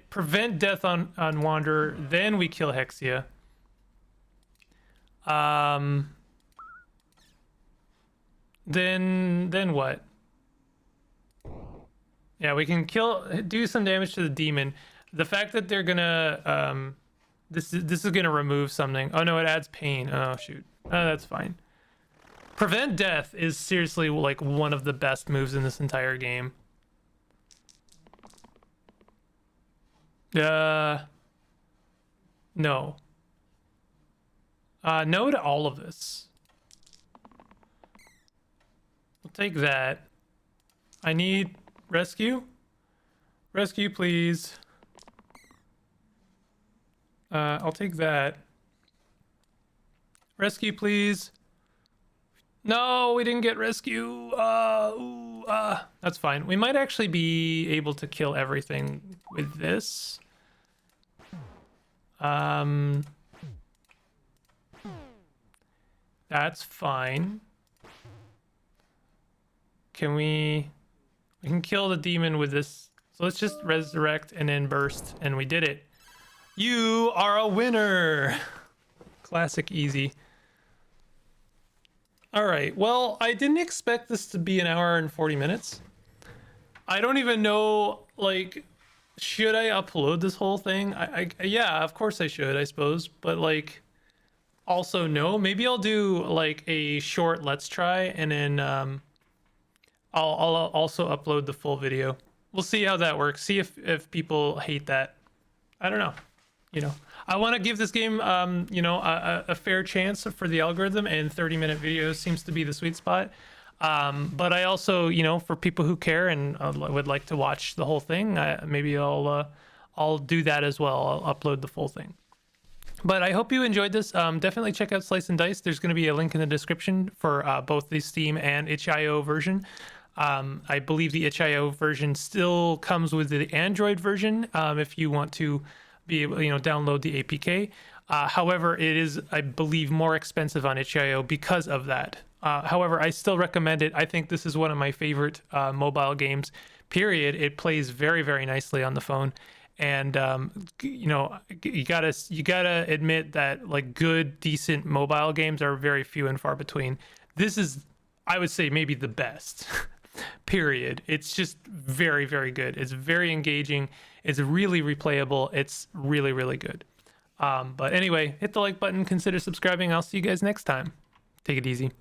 prevent death on Wanderer, then we kill Hexia. Then what? Yeah, we can do some damage to the demon. The fact that they're gonna this is gonna remove something. Oh no, it adds pain. Oh shoot. Oh, that's fine. Prevent death is seriously, like, one of the best moves in this entire game. No. No to all of this. We'll take that. I need rescue. Rescue, please. I'll take that. Rescue, please. No, we didn't get rescue. That's fine. We might actually be able to kill everything with this. That's fine. Can we can kill the demon with this. So let's just resurrect and then burst, and we did it. You are a winner. Classic easy. All right. Well, I didn't expect this to be an hour and 40 minutes. I don't even know, like, should I upload this whole thing? Yeah, of course I should, I suppose. But like, also no. Maybe I'll do like a short let's try, and then I'll also upload the full video. We'll see how that works. See if people hate that. I don't know. You know, I want to give this game, you know, a fair chance for the algorithm, and 30-minute videos seems to be the sweet spot. But I also, you know, for people who care and would like to watch the whole thing, maybe I'll do that as well. I'll upload the full thing. But I hope you enjoyed this. Definitely check out Slice and Dice. There's going to be a link in the description for both the Steam and itch.io version. I believe the itch.io version still comes with the Android version if you want to be able, you know, download the APK. However, it is, I believe, more expensive on itch.io because of that. However, I still recommend it. I think this is one of my favorite mobile games, period. It plays very, very nicely on the phone. And you know, you gotta admit that like good, decent mobile games are very few and far between. This is, I would say, maybe the best. Period. It's just very, very good. It's very engaging. It's really replayable. It's really, really good. But anyway, hit the like button. Consider subscribing. I'll see you guys next time. Take it easy.